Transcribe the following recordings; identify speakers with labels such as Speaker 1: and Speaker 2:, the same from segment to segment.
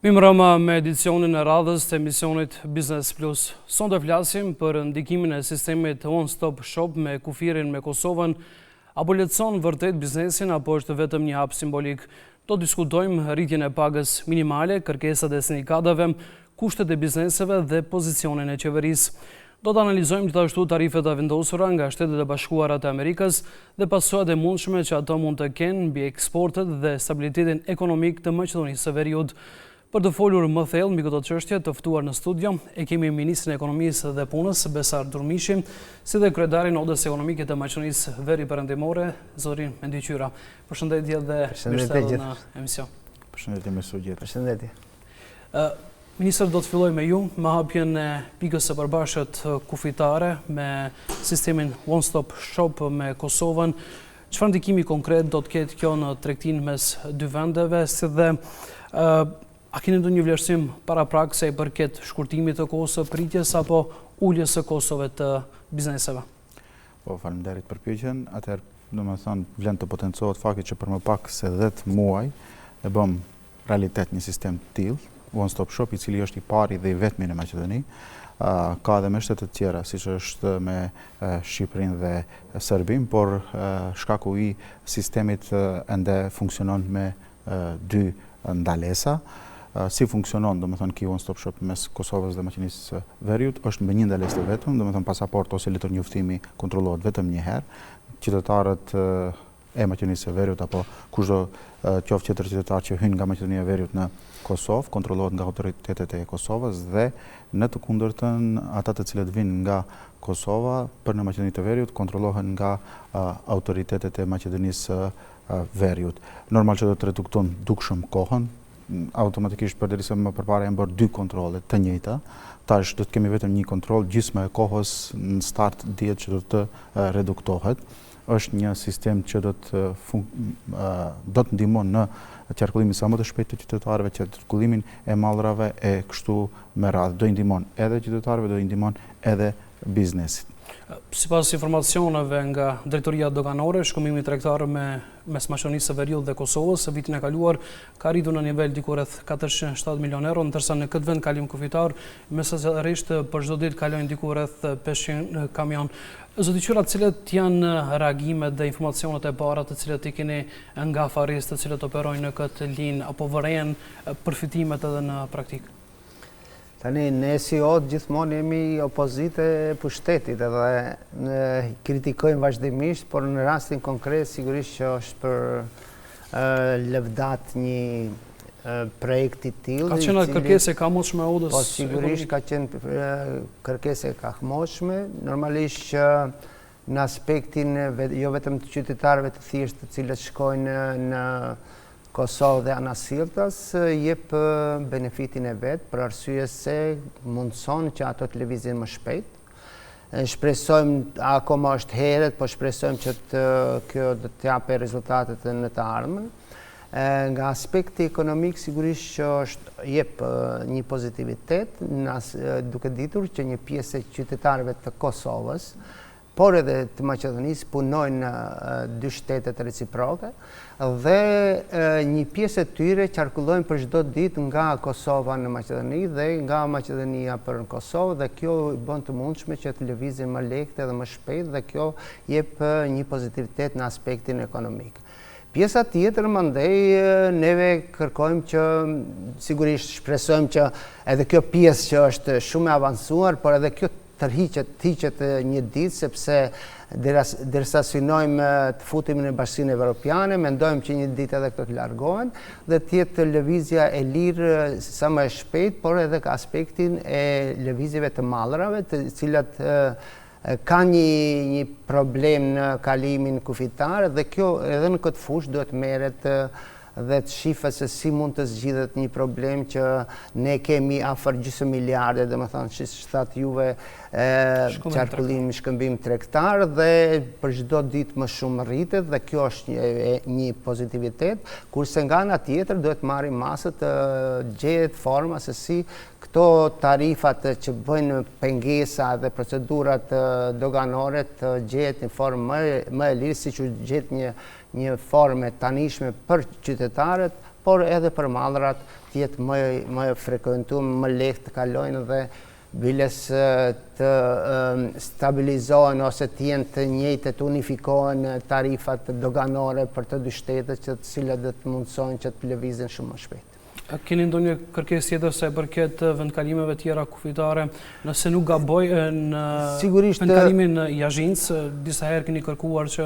Speaker 1: Mimrama me edicionin e radhës të emisionit Business Plus. Sonte flasim për ndikimin e sistemit One Stop Shop me kufirin me Kosovën. Apo lehtëson vërtet biznesin apo është vetëm një hap simbolik? Do diskutojmë rritjen e pagës minimale, kërkesat e sindikatave, kushtet e bizneseve dhe pozicionin e qeverisë. Do të analizojmë gjithashtu tarifet e vendosura nga Shtetet e Bashkuara të Amerikës dhe pasojat e mundshme që ato mund të kenë mbi eksportet dhe stabilitetin ekonomik të Maqedonisë së Veriut. Për të folur më thellë mbi këtë çështje, të ftuar në studio e kemi Ministrin e Ekonomisë dhe Punës, Besar Durmishi, si dhe kryedarin e Odës Ekonomike të Maqedonisë Veri Perëndimore, zotin Mendi Qyra. Përshëndetje dhe mirëseverdhje në emision.
Speaker 2: Përshëndetje me sugjet.
Speaker 3: Përshëndetje.
Speaker 1: Ministër, do të filloj me ju, me hapjen e pikës së përbashkët kufitare me sistemin One Stop Shop me Kosovën. Çfarë ndikimi konkret do të ketë kjo në tregtinë mes dy vendeve, si dhe a keni ndonjë vlerësim paraprak sa i përket shkurtimit të kohës së pritjes apo uljes së Kosovës të bizneseve?
Speaker 2: Po, faleminderit për pyetjen. Atëherë, domethënë, vlen të potencohet fakti që për më pak se 10 muaj e bëm realitet një sistem të tillë, One Stop Shop, i cili është i pari dhe i vetmi në Maqedoni. Ka edhe me shtetet tjera, siç është me Shqipërinë dhe Serbinë, por shkaku i sistemit ende funksionon me dy ndalesa. Si funksionon, domethënë, ky One Stop Shop mes Kosovës dhe Maqedonisë së Veriut, është me një ndalesë të vetëm, domethënë pasaport ose letër njoftimi kontrollohet vetëm një herë. Qytetarët e Maqedonisë së Veriut apo kushdo qoftë tjetër qytetar që hyn nga Maqedonia e Veriut në Kosovë kontrollohet nga autoritetet e Kosovës dhe në të kundërtën ata të cilët vinë nga Kosova për në Maqedoni të Veriut kontrollohen nga autoritetet e Maqedonisë së Veriut. Normal që do të redukton dukshëm kohën, automatikisht përderisa më përpara janë bërë dy kontrolle të njëjta. Tash do të kemi vetëm një kontroll, gjysma e kohës në start dihet që do të reduktohet. Është një sistem që do të ndihmon në qarkullimin sa më të shpejtë të qytetarëve, qarkullimin e mallrave e kështu me radhë. Do i ndihmon edhe qytetarëve, do i ndihmon edhe biznesit.
Speaker 1: Sipas informacioneve nga Drejtoria Doganore, shkëmbimi tregtar mes Maqedonisë së Veriut dhe Kosovës së vitin e kaluar ka arritur në nivel diku rreth 407 milionë euro, ndërsa në këtë vend kalim kufitar mesazherisht për çdo ditë kalojnë diku rreth 500 kamion. Zoti Qyra, cilat janë reagimet dhe informacionet e para të cilat i keni nga farristë të cilët operojnë në këtë linjë apo vëren përfitimet edhe në praktikë?
Speaker 3: Tani, ne si OD gjithmonë jemi opozite pushtetit edhe kritikojmë vazhdimisht, por në rastin konkret sigurisht që është për lëvdat një projekti tillë.
Speaker 1: Ka qenë kërkesë e kamotshme e Odës?
Speaker 3: Po, sigurisht ka qenë kërkesë e kamotshme, normalisht që në aspektin jo vetëm të qytetarëve të thjeshtë të cilët shkojnë në Kosovë dhe Anasiltas jep benefitin e vetë për arsye se mundson që ato të lëvizin më shpejt. Shpresojmë, akoma është herët, po shpresojmë që kjo do të japë rezultatet në të ardhmen. Nga aspekti ekonomik sigurisht që jep një pozitivitet, duke ditur që një pjesë e qytetarëve të Kosovës, por edhe të Maqedonisë punojnë në dy shtetet reciproke dhe një pjesë e tyre qarkullojnë për çdo ditë nga Kosova në Maqedoni dhe nga Maqedonia për në Kosovë dhe kjo bën të mundshme që të lëvizin më lehtë dhe më shpejt dhe kjo jep një pozitivitet në aspektin ekonomik. Pjesa tjetër mandej neve kërkojmë që sigurisht shpresojmë që edhe kjo pjesë që është shumë e avancuar, por edhe kjo tërhiqet një ditë, sepse derisa synojmë të futemi në Bashkinë Evropiane, mendojmë që një ditë edhe këto të largohen dhe të jetë lëvizja e lirë sa më e shpejt, por edhe ka aspektin e lëvizjeve të mallrave, të cilat ka një problem në kalimin kufitar dhe kjo edhe në këtë fushë duhet merret dhe të shifet se si mund të zgjidhet një problem që ne kemi afër gjysmë miliarde, domethënë siç thatë juve, qarkullimi shkëmbim tregtar dhe për çdo ditë më shumë rritet dhe kjo është një pozitivitet, kurse nga ana tjetër duhet marrim masë të gjehet forma se si këto tarifat që bëjnë pengesa dhe procedurat doganore të gjehet në formë më e lirë, siç u gjet një formë tanishme për qytetarët, por edhe për mallrat të jetë më frekuentuar, më lehtë të kalojnë dhe biles të stabilizohen ose të jenë të njëjtë, të unifikohen tarifat doganore për të dy shtetet, të cilat do të mundsojnë që të lëvizin shumë më shpejt.
Speaker 1: Keni ndonjë kërkesë tjetër sa i përket vendkalimeve tjera kufitare, nëse nuk gaboj në vendkalimin Jazhinc, disa herë keni kërkuar që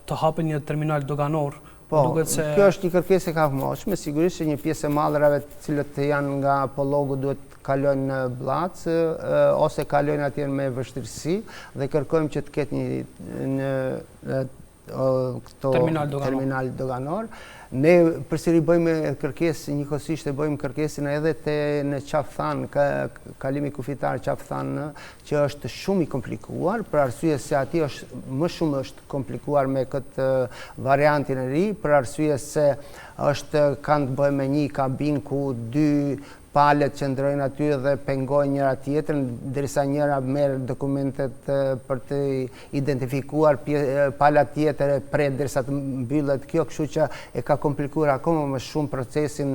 Speaker 1: të hapen një terminal doganor?
Speaker 3: Po, kjo është një kërkesë e kahmoshme, sigurisht që një pjesë e mallrave të cilët janë nga Pollogu duhet kalojnë në Blac ose kalojnë atje me vështirësi dhe kërkojmë që të ketë një terminal doganor. Ne përsëri bëjmë kërkesë, njëkohësisht e bëjmë kërkesën edhe në Qafthan, kalimi kufitar Qafthan, që është shumë i komplikuar, për arsye se aty është më shumë është komplikuar me këtë variantin e ri, për arsye se kanë të bëjmë me një kabin ku dy palet që ndrojnë aty dhe pengojnë njëra tjetrën, derisa njëra merr dokumentet për të identifikuar, pala tjetër e pret derisa të mbyllet kjo, kështu që e ka komplikuar akoma më shumë procesin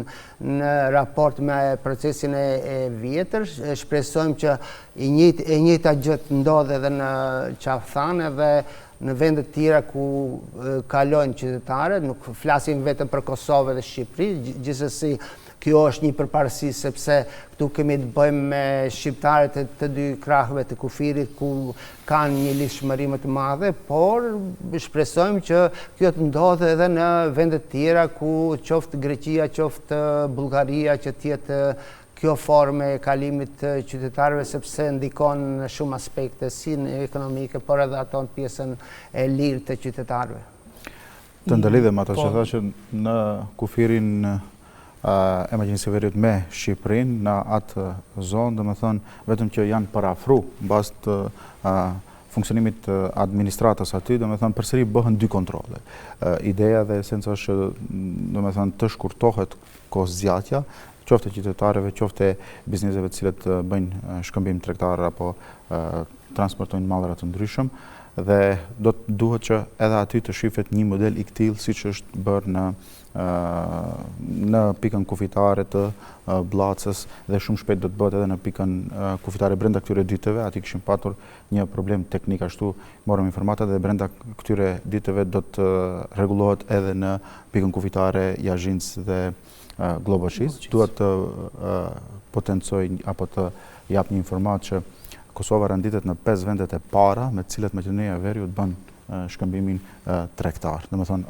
Speaker 3: në raport me procesin e vjetër. Shpresojmë që e njëjta gjë të ndodhe edhe në Qafthan edhe në vendet tjera ku kalojnë qytetarët, nuk flasim vetëm për Kosovë dhe Shqipëri, gjithsesi kjo është një përparësi sepse këtu kemi të bëjmë me shqiptarët të dy krahëve të kufirit ku kanë një lidhshmëri më të madhe, por shpresojmë që kjo të ndodhe edhe në vendet tjera ku qoftë Greqia, qoftë Bullgaria, që të jetë kjo formë e kalimit të qytetarëve sepse ndikon në shumë aspekte si në ekonomike, por edhe ato në pjesën e lirë të qytetarëve.
Speaker 2: Të ndëlidhem ato që tha që në kufirin e Maqedonisë së Veriut me Shqipërinë në atë zonë, domethënë vetëm që janë parafru mbas të funksionimit të administratës aty, domethënë përsëri bëhen dy kontrolle. Ideja dhe esenca është domethënë të shkurtohet kohëzgjatja, qoftë qytetarëve, qoftë bizneseve të cilët bëjnë shkëmbim tregtar apo transportojnë mallra të ndryshëm, dhe duhet që edhe aty të shifet një model i këtillë siç është bërë në pikën kufitare të Bllacës dhe shumë shpejt do të bëhet edhe në pikën kufitare brenda këtyre ditëve. Aty kishim patur një problem teknik, ashtu morëm informata dhe brenda këtyre ditëve do të rregullohet edhe në pikën kufitare Jazhinc dhe Globoçis. Duhet të potencoj apo të jap një informatë që Kosova randitet në 5 vendet e para me të cilat Maqedonia e Veriut bën shkëmbimin tregtar. Domethënë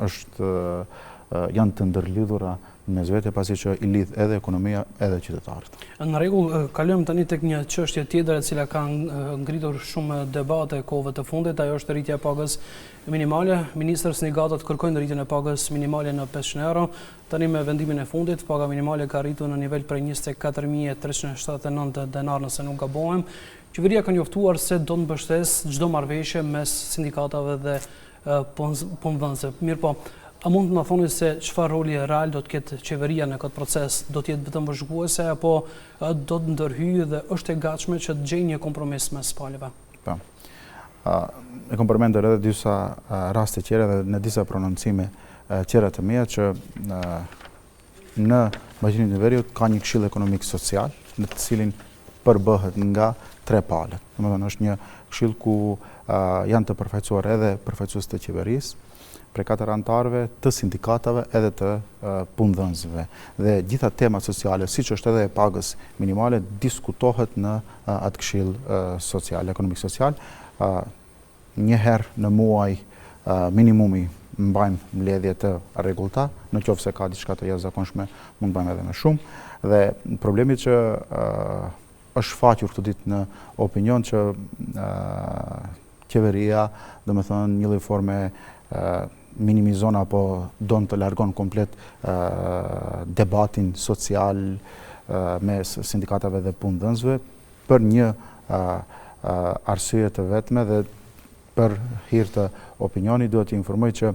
Speaker 2: janë të ndërlidhura mes vete pasi që i lidh edhe ekonomia edhe qytetarët.
Speaker 1: Në rregull, kalojmë tani tek një çështje tjetër e cila ka ngritur shumë debate kohëve të fundit, ajo është rritja e pagës minimale. Ministri Snigatat kërkojnë rritjen e pagës minimale në 500 euro. Tani me vendimin e fundit, paga minimale ka rritur në nivel prej 24.379 denar nëse nuk gabohem. Qeveria ka njoftuar se do të mbështes çdo marrëveshje mes sindikatave dhe punëdhënësve. Mirë po, a mund të na thoni se çfarë roli real do të ketë qeveria në këtë proces? Do të jetë vetëm vëzhguese apo do të ndërhyjë dhe është e gatshme që të gjejë një kompromis mes palëve?
Speaker 2: Po. E kam përmendur edhe disa raste tjera dhe në disa prononcime tjera të mia që në Maqedoninë e Veriut ka një këshill ekonomik social në të cilin përbëhet nga 3 palët. Domethënë është një këshill ku janë të përfaqësuar edhe përfaqësues të qeverisë, prej 4 anëtarëve, të sindikatave edhe të punëdhënësve. Dhe gjitha temat sociale, siç është edhe e pagës minimale, diskutohet në atë këshill social, ekonomik social. Një herë në muaj minimumi mbajmë mbledhje të rregullta, në qoftë se ka diçka të jashtëzakonshme, mund bëjmë edhe më shumë. Dhe problemi që është faqur këtë ditë në opinion që qeveria, domethënë një lloj forme minimizon apo don të largon komplet debatin social mes sindikatave dhe punëdhënësve për një arsye të vetme dhe për hir të opinionit duhet të informoj që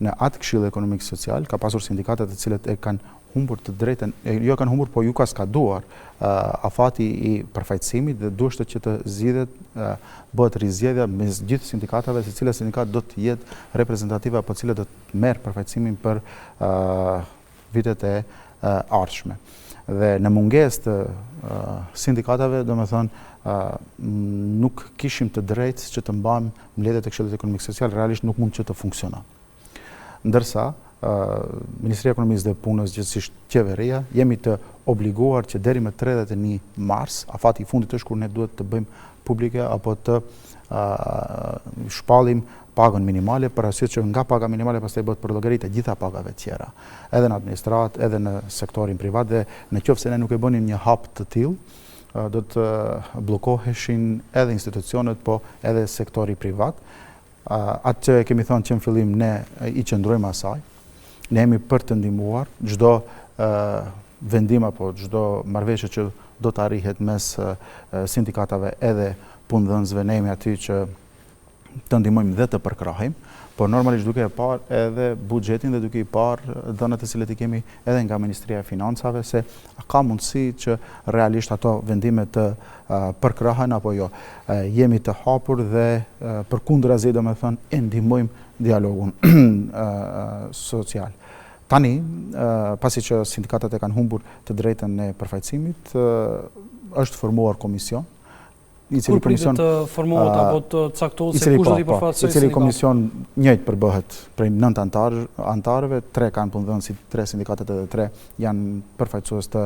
Speaker 2: në atë këshill ekonomik social ka pasur sindikate të cilët e kanë humbur të drejtën, jo kanë humbur, po ju ka skaduar afati i përfaqësimit dhe duhet që të zgjidhet, bëhet rizgjedhja mes gjithë sindikatave, se cila sindikat do të jetë reprezentative apo cila do të merr përfaqësimin për vitet e ardhshme. Dhe në mungesë të sindikatave, nuk kishim të drejtë që të mbajmë mbledhjet e Këshillit Ekonomik Social, realisht nuk mund që të funksionon. Ndërsa Ministria e Ekonomisë dhe Punës, gjithsesi qeveria, jemi të obliguar që deri më 31 mars, afati i fundit është kur ne duhet të bëjmë publike apo të shpallim pagën minimale, për arsye që nga paga minimale pastaj bëhet përllogaritë e gjitha pagave tjera, edhe në administratë, edhe në sektorin privat, dhe nëse ne nuk e bënim një hap të tillë, do të bllokoheshin edhe institucionet, po edhe sektori privat. Atë që kemi thënë që në fillim, ne i qëndrojmë asaj, ne jemi për të ndihmuar çdo vendim apo çdo marrëveshje që do të arrihet mes sindikatave edhe punëdhënësve, ne jemi aty që të ndihmojmë dhe të përkrahim, por normalisht duke e parë edhe buxhetin dhe duke i parë dhënat e cilat i kemi edhe nga Ministria e Financave, se ka mundësi që realisht ato vendime të përkrahen apo jo. Jemi të hapur dhe përkundrazi, e ndihmojmë dialogun social. Tani, pasi që sindikatat e kanë humbur të drejtën e përfaqësimit, është formuar komision.
Speaker 1: Kur pritet të formohet apo të caktohet se kush do t'i përfaqësojë?
Speaker 2: I cili komision njëjtë përbëhet prej 9 antarëve, 3 kanë punëdhënësit, 3 sindikatet edhe 3 janë përfaqësues të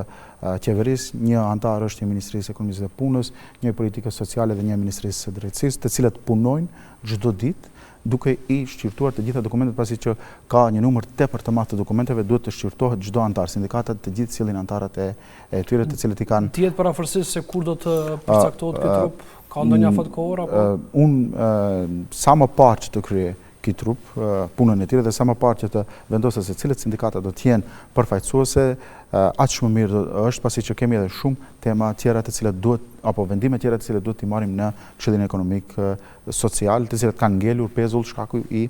Speaker 2: qeverisë, një antar është i Ministrisë së Ekonomisë dhe Punës, një politikës sociale dhe një i Ministrisë së Drejtësisë, të cilët punojnë çdo ditë duke i shqyrtuar të gjitha dokumentet, pasi që ka një numër tepër të madh të dokumenteve, duhet të shqyrtohet çdo antar. Sindikatat të gjithë sillin antarët e tyre, të cilët i kanë.
Speaker 1: Tihet parafërsisht se kur do të përcaktohet ky trup? Ka ndonjë afat kohor apo?
Speaker 2: Unë sa më parë që të kryej ky trup punën e tyre dhe sa më parë që të vendosë se cilët sindikata do të jenë përfaqësuese, aq më mirë është, pasi që kemi edhe shumë tema tjera të cilat duhet, apo vendime tjera të cilat duhet t'i marrim në Këshillin Ekonomik Social, të cilat kanë ngelur pezull shkaku i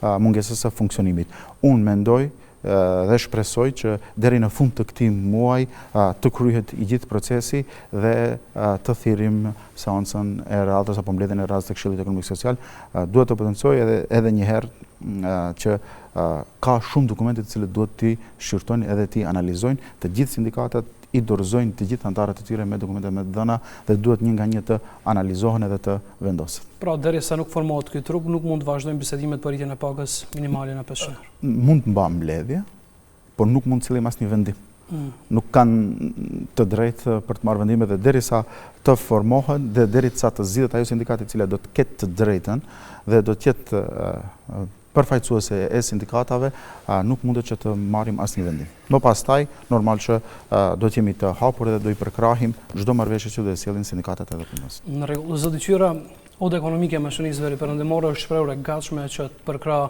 Speaker 2: mungesës së funksionimit. Unë mendoj dhe shpresoj që deri në fund të këtij muaji të kryhet i gjithë procesi dhe të thirrim seancën e radhës apo mbledhjen e radhës të Këshillit Ekonomik Social. Duhet të potencoj edhe një herë që ka shumë dokumente të cilët duhet t'i shqyrtojnë edhe t'i analizojnë, të gjithë sindikatat i dorëzojnë të gjithë antarët e tyre me dokumente me dhëna dhe duhet një nga një të analizohen edhe të vendosen.
Speaker 1: Pra, derisa nuk formohet ky trup, nuk mund të vazhdojnë bisedimet për rritjen e pagës minimale në pensioner.
Speaker 2: Mund të mbajmë mbledhje, por nuk mund të cilëjmë asnjë vendim. Nuk kanë të drejtë për të marrë vendime, dhe derisa të formohen dhe derisa të zgjidhet ajo sindikati i cili do të ketë të drejtën dhe do të jetë përfaqësuese e sindikatave, nuk mundet që të marrim asnjë vendim. Më pastaj, normal që do të jemi të hapur dhe do i përkrahim çdo marrëveshje që do të sjellin sindikatat edhe punës.
Speaker 1: Në rregull, zoti Qyra, Oda Ekonomike e Mashinisë Veriperëndimore është shprehur e gatshme që të përkrah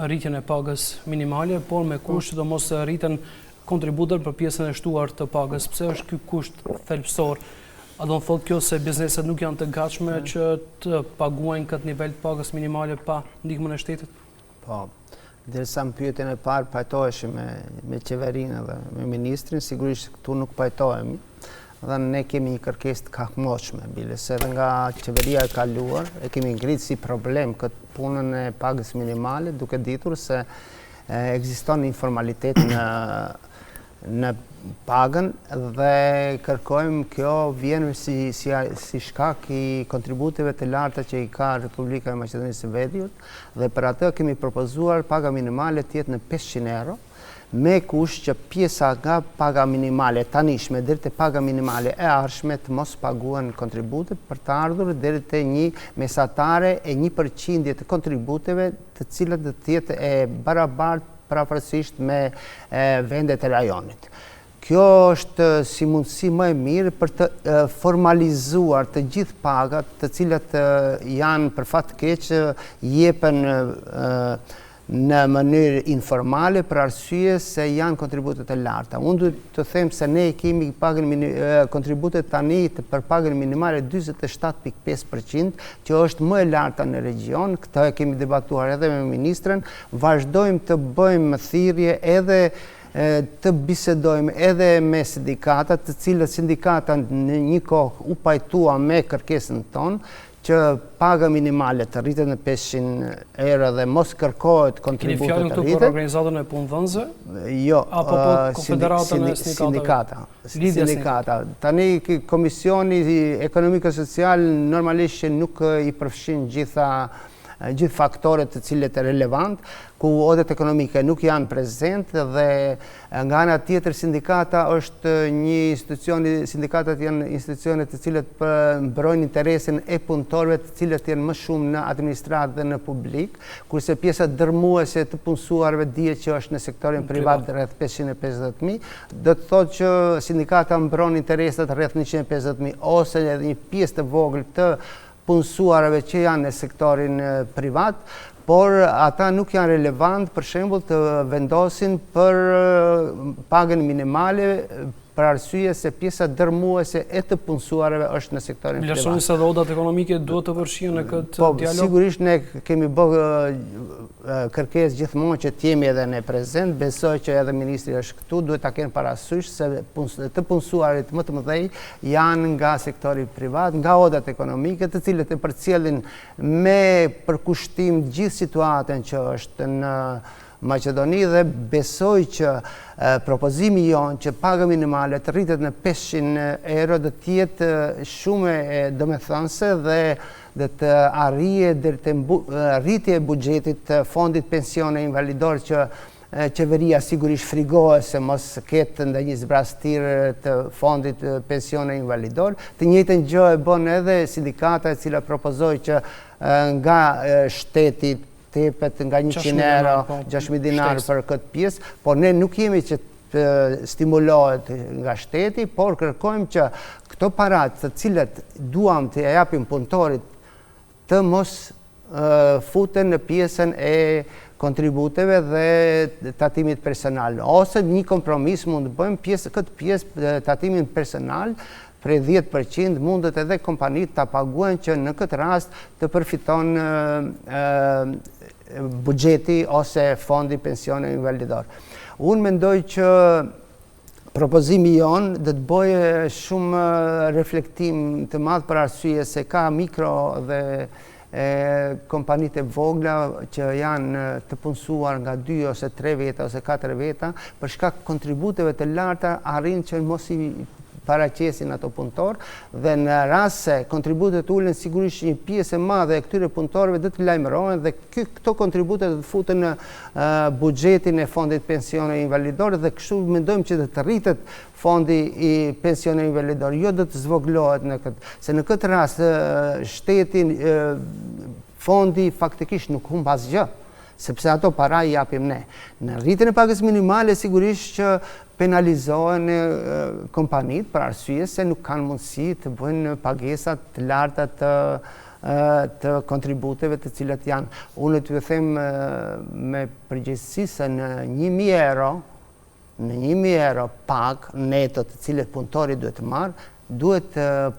Speaker 1: rritjen e pagës minimale, por me kusht që do mos rriten kontributet për pjesën e shtuar të pagës. Pse është ky kusht thelbësor? A do të thotë kjo se bizneset nuk janë të gatshme që të paguajnë këtë nivel të pagës minimale pa ndihmën e shtetit?
Speaker 3: Po, derisa në pyetjen e parë pajtoheshim me qeverinë dhe me ministrin, sigurisht këtu nuk pajtohemi, dhe ne kemi një kërkesë të kahmoshme, bile se edhe nga qeveria e kaluar e kemi ngritur si problem këtë punën e pagës minimale, duke ditur se ekziston informalitet në pagën dhe kërkojmë, kjo vjen si shkak i kontributeve të larta që i ka Republika e Maqedonisë së Veriut, dhe për atë kemi propozuar paga minimale të jetë në 500 euro, me kusht që pjesa nga paga minimale tanishme deri te paga minimale e ardhshme të mos paguhen kontribute, për të ardhur deri te një mesatare e 1% të kontributeve, të cilat do të jetë e barabartë parafërsisht me vendet e rajonit. Kjo është si mundësi më e mirë për të formalizuar të gjithë pagat, të cilat janë për fat të keq jepen në mënyrë informale për arsye se janë kontributet e larta. Unë duhet të them se ne kemi kontributet tani për pagën minimale 47.5%, që është më e larta në region. Këtë e kemi debatuar edhe me ministrën. Vazhdojmë të bëjmë thirrje edhe të bisedojmë edhe me sindikatat, të cilët sindikata në një kohë u pajtua me kërkesën tonë, që paga minimale të rritet në 500 euro dhe mos kërkohet kontributet të rritet.
Speaker 1: Keni fjalën këtu për organizatën e punëdhënësve?
Speaker 3: Jo,
Speaker 1: apo Konfederatën e
Speaker 3: sindikata. Tani Komisioni Ekonomiko-Social normalisht nuk i përfshin gjithë faktorët të cilët e relevant, ku odet ekonomike nuk janë prezent dhe nga ana tjetër sindikata është një institucioni, sindikatat janë institucione të cilët mbrojnë interesin e punëtorëve të cilët janë më shumë në administratë dhe në publik, kurse pjesa dërmuese të punësuarve dihet që është në sektorin privat rreth 550.000, do të thotë që sindikata mbron interesat rreth 150.000 ose edhe një pjesë të vogël të punësuarve që janë në sektorin privat, por ata nuk janë relevant për shembull të vendosin për pagën minimale për arsye se pjesa dërmuese e të punësuarve është në sektorin privat.
Speaker 1: Vlerësoni se odat ekonomike duhet të përfshihen në këtë dialog?
Speaker 3: Sigurisht ne kemi bërë kërkesë gjithmonë që të jemi edhe ne prezent. Besoj që edhe ministri është këtu, duhet ta kenë parasysh se të punësuarit më të mëdhej janë nga sektori privat, nga odat ekonomike, të cilët e përcjellin me përkushtim gjithë situatën që është në Maqedoni dhe besoj që propozimi jonë që paga minimale të rritet në 500 euro dhe tjetë shumë e domethënëse dhe të arritje e buxhetit të fondit pensione invalidor që qeveria sigurisht frigohet se mos ketë ndonjë zbrastir të fondit pensione invalidor. Të njëjtën gjë e bën edhe sindikata e cila propozoi që nga shteti tepet nga 100 euro, 6.000 dinar për këtë pjesë, por ne nuk jemi që të stimulohet nga shteti, por kërkojmë që këto parat të cilët duam të japim punëtorit të mos futen në pjesën e kontributeve dhe tatimit personal. Ose një kompromis mund të bëjmë këtë pjesë tatimin personal, prej 10% mundet edhe kompanit të paguajnë që në këtë rast të përfiton buxheti ose fondi pensione invalidor. Unë mendoj që propozimi jonë dhe të bëjë shumë reflektim të madh për arsye se ka mikro dhe kompanit e vogla që janë të punësuar nga 2 ose 3 veta ose 4 veta, për shkak kontributeve të larta arrin që mos i paraqesin ato punëtor dhe në rast se kontributet ulen sigurisht një pjesë e madhe e këtyre punëtorëve do të lajmërohen dhe këto kontribute do të futen në buxhetin e fondit pensione invalidor dhe kështu mendojmë që do të rritet fondi i pensione invalidor, jo do të zvoglohet në këtë, se në këtë rast shtetin fondi faktikisht nuk humb asgjë, sepse ato para i japim ne. Në rritjen e pagës minimale sigurisht që penalizohen kompanit për arsye se nuk kanë mundësi të bëjnë pagesat të larta të kontributeve të cilat janë. Unë të them me përgjegjësi se në 1.000 euro pag neto të cilat punëtori duhet të marrë, duhet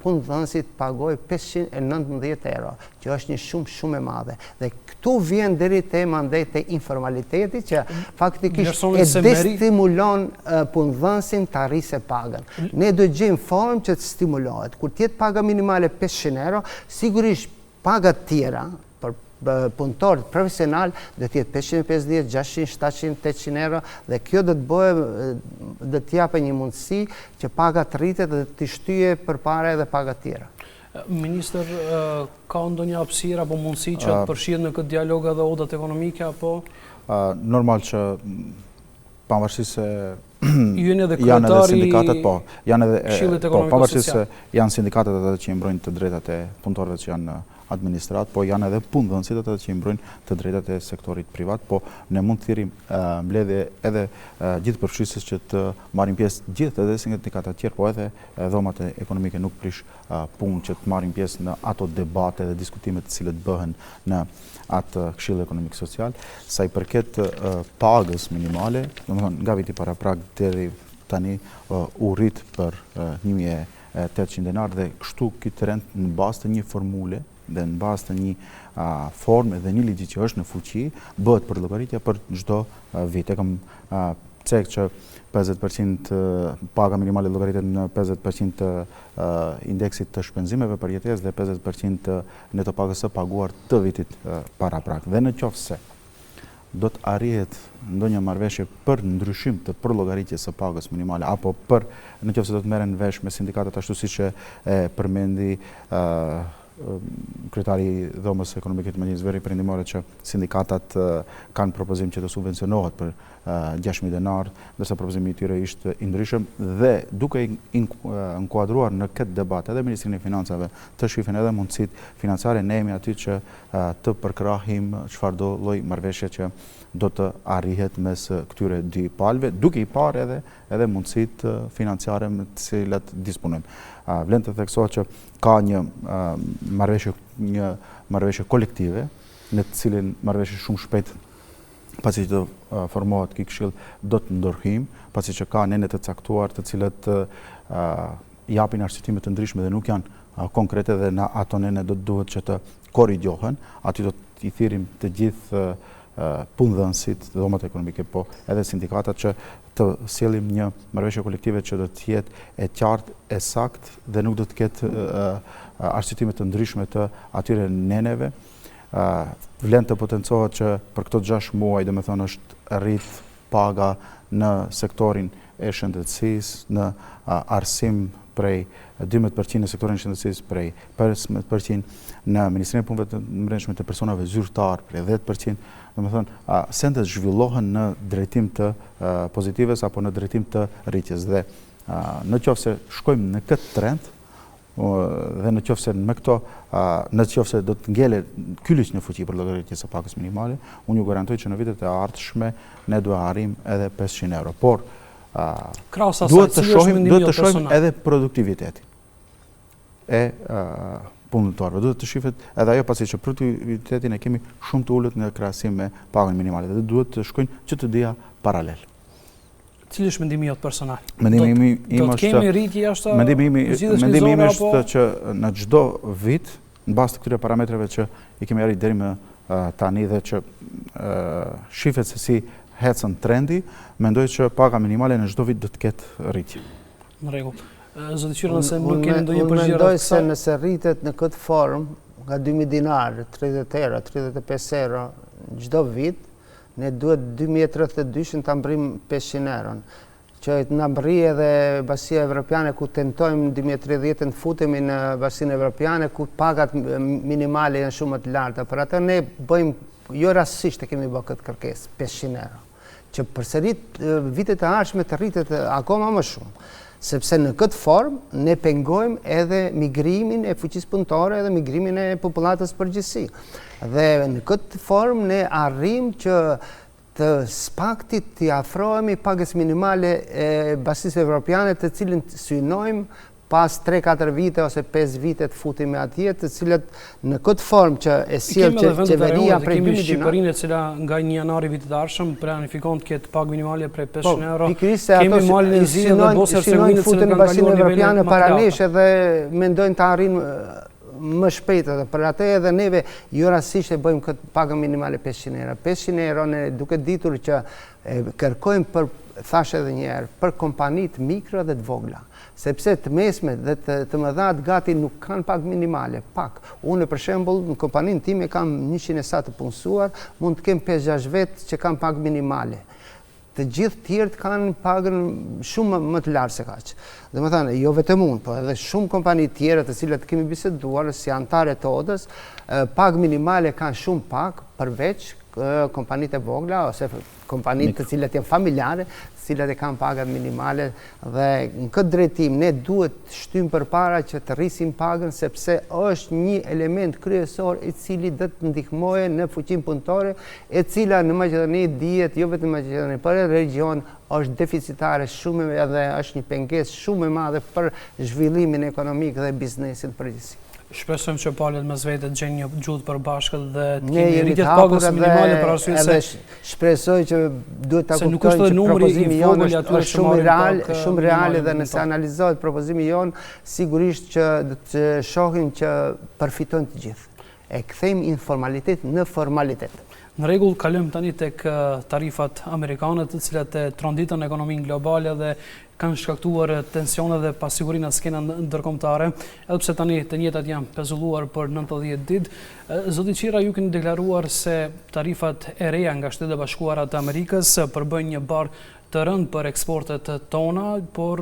Speaker 3: punëdhënësi të pagoj 519 euro, që është një shumë e madhe. Dhe këtu vjen deri te mandej te informaliteti që faktikisht e destimulon punëdhënësin të arrisë pagën. Ne do gjejmë formë që të stimulohet. Kur tjetë paga minimale 500 euro, sigurisht pagat tjera për punëtorët profesional do të jetë 550, 600, 700, 800 euro dhe kjo do të bëjë, do të japë një mundësi që paga të rritet dhe të shtyje përpara edhe paga tjera.
Speaker 1: Ministër, ka ndonjë hapësirë apo mundësi që të përfshihet në këtë dialog edhe odat ekonomike apo?
Speaker 2: Normal që pavarësisht se
Speaker 1: janë edhe
Speaker 2: sindikatet,
Speaker 1: Këshillit Ekonomik
Speaker 2: pavarësisht se janë sindikatet ato që i mbrojnë të drejtat e punëtorëve që janë administrat, po janë edhe punëdhënësit ato që i mbrojnë të drejtat e sektorit privat, po ne mund të thirrim mbledhje edhe gjithë përfshirëses që të marrin pjesë gjithë edhe sindikatat tjerë, po edhe dhomat ekonomike nuk prish punë që të marrin pjesë në ato debate dhe diskutimet të cilët bëhen në atë Këshillin Ekonomik Social, sa i përket pagës minimale, domethënë nga viti paraprak deri tani u rrit për 1.800 dinar dhe kështu ky trend në bazë të një formule dhe në bazë të një forme dhe një ligji që është në fuqi, bëhet për llogaritja për çdo vit. E kam cek që 50% paga minimale llogaritet në 50% të indeksit të shpenzimeve për jetesë dhe 50% të neto pagës së paguar të vitit paraprak. Dhe në qoftë se do të arrihet ndonjë marrëveshje për ndryshim të përllogarites së pagës minimale apo për në qoftë se do të merren vesh me sindikatat ashtu siç e përmendi kryetari i Dhomës Ekonomike të Maqedonisë Veriut Perëndimore që sindikatat kanë propozim që të subvencionohet për 6.000 denar, ndërsa propozimi i tyre ishte i ndryshëm dhe duke inkuadruar në këtë debat edhe Ministrinë e Financave të shifën edhe mundësitë financiare, ne jemi aty që të përkrahim çfarëdo lloj marrëveshje që do të arrihet mes këtyre dy palëve, duke i parë edhe mundësitë financiare me të cilat disponojmë. Vlen të theksohet që ka një marrëveshje kolektive, në të cilin marrëveshje shumë shpejt pasi që të formohet ky këshill do të ndorhim, pasi që ka nene të caktuar të cilët japin arsyeime të ndryshme dhe nuk janë konkrete dhe na ato nene do të duhet që të korrigjohen, aty do të i thirrim të gjithë punëdhënësit, dhomat ekonomike, po edhe sindikatat që të sjellim një marrëveshje kolektive që do të jetë e qartë, e saktë dhe nuk do të ketë arsyeime të ndryshme të atyre neneve. Vlen të potencohet që për këto 6 muaj, domethënë është rrit paga në sektorin e shëndetësisë, në arsim prej 12% në sektorin e shëndetësisë, prej 15% në Ministrinë e Punëve të Brendshme të personave zyrtar, prej 10%, domethënë sendet zhvillohen në drejtim të pozitives apo në drejtim të rritjes dhe në qoftë se shkojmë në këtë trend dhe në qoftë se me këto në qoftë se do të ngele ky ligj në fuqi për llogaritjen e pagës minimale, unë ju garantoj që në vitet e ardhshme ne do arrim edhe 500 euro. Por duhet të shohim edhe produktivitetin e punëtorëve. Duhet të shifet edhe ajo pasi që produktivitetin e kemi shumë të ulët në krahasim me pagën minimale dhe duhet të shkojnë që të dyja paralel.
Speaker 1: Cili është mendimi jot personal?
Speaker 2: Mendimi im është
Speaker 1: kemi rritje jashtë
Speaker 2: mendimi im është që në çdo vit, në bazë të këtyre parametrave që i kemi arritur deri më tani dhe që shifet se si ecën trendi, mendoj që paga minimale në çdo vit do të ketë rritje.
Speaker 1: Në rregull. Zoti Qyra, nëse nuk keni ndonjë përgjigje.
Speaker 3: Mendoj se nëse rritet në këtë formë nga 2.000 dinar, 30 euro, 35 euro çdo vit, ne duhet 2032 të mbrim 500 euro. Që të na mbri edhe Basia Evropiane ku tentojmë 2030 të futemi në Basinë Evropiane ku pagat minimale janë shumë të larta. Për atë ne bëjmë jo rastësisht kemi bërë këtë kërkesë 500 euro. Që përsërit vitet e ardhshme të rritet akoma më shumë. Sepse në këtë formë ne pengojmë edhe migrimin e fuqisë punëtore edhe migrimin e popullatës përgjithësi. Dhe në këtë formë ne arrim që të spaktit të afrohemi pagës minimale e Basisë Evropiane të cilin synojmë pas 3-4 vite ose 5 vite të futemi atje, të cilët në këtë formë që e sjell qeveria prej 2.000 dinar.
Speaker 1: Shqipërinë e cila nga 1 janari vitit të ardhshëm planifikon të ketë pagë minimale prej 500 euro.
Speaker 3: Kemi Malin e Zi dhe Bosnjë Hercegovinë që kanë Basinë Evropiane para nesh dhe mendojnë të arrijnë më shpejt edhe për atë edhe neve jo rastësisht e bëjmë këtë pagë minimale 500 euro. 500 euro ne duke ditur që kërkojmë për thash edhe një herë për kompanitë mikro dhe të vogla. Sepse të mesme dhe të mëdhat gati nuk kanë pagë minimale, pak. Unë për shembull në kompaninë time kam 100 sa të punësuar, mund të kem 5-6 vetë që kanë pagë minimale. Të gjithë tjerët kanë pagën shumë më të lartë se kaq. Domethënë, jo vetëm unë, po edhe shumë kompani tjera të cilat kemi biseduar si antarë të ODës, pagë minimale kanë shumë pak përveç kompanitë e vogla ose kompanitë të cilat janë familjare, të cilat e kanë pagat minimale dhe në këtë drejtim ne duhet shtyjmë përpara që të rrisim pagën sepse është një element kryesor i cili do të ndihmojë në fuqinë punëtore, e cila në Maqedoni dihet jo vetëm në Maqedoni, por edhe region është deficitare shumë edhe është një pengesë shumë e madhe për zhvillimin ekonomik dhe biznesin përgjithësi.
Speaker 1: Shpresojmë që palët mes vete të gjenjë një gjuhë përbashkët dhe të kemi rritjet pagës minimale për arsye se
Speaker 3: shpresoj që duhet ta kuptojnë që propozimi jonë është shumë real dhe nëse analizohet propozimi jonë sigurisht që do të shohim që përfitojnë të gjithë. e kthejmë informalitet në formalitet.
Speaker 1: Në rregull, kalojmë tani tek tarifat amerikane, të cilat e tronditën ekonominë globale dhe kanë shkaktuar tensione dhe pasigurinë në skenën ndërkombëtare, edhe pse tani të njëjtat janë pezulluar për 90 ditë. Zoti Qira, ju keni deklaruar se tarifat e reja nga Shtetet e Bashkuara të Amerikës përbëjnë një barë të rëndë për eksportet tona, por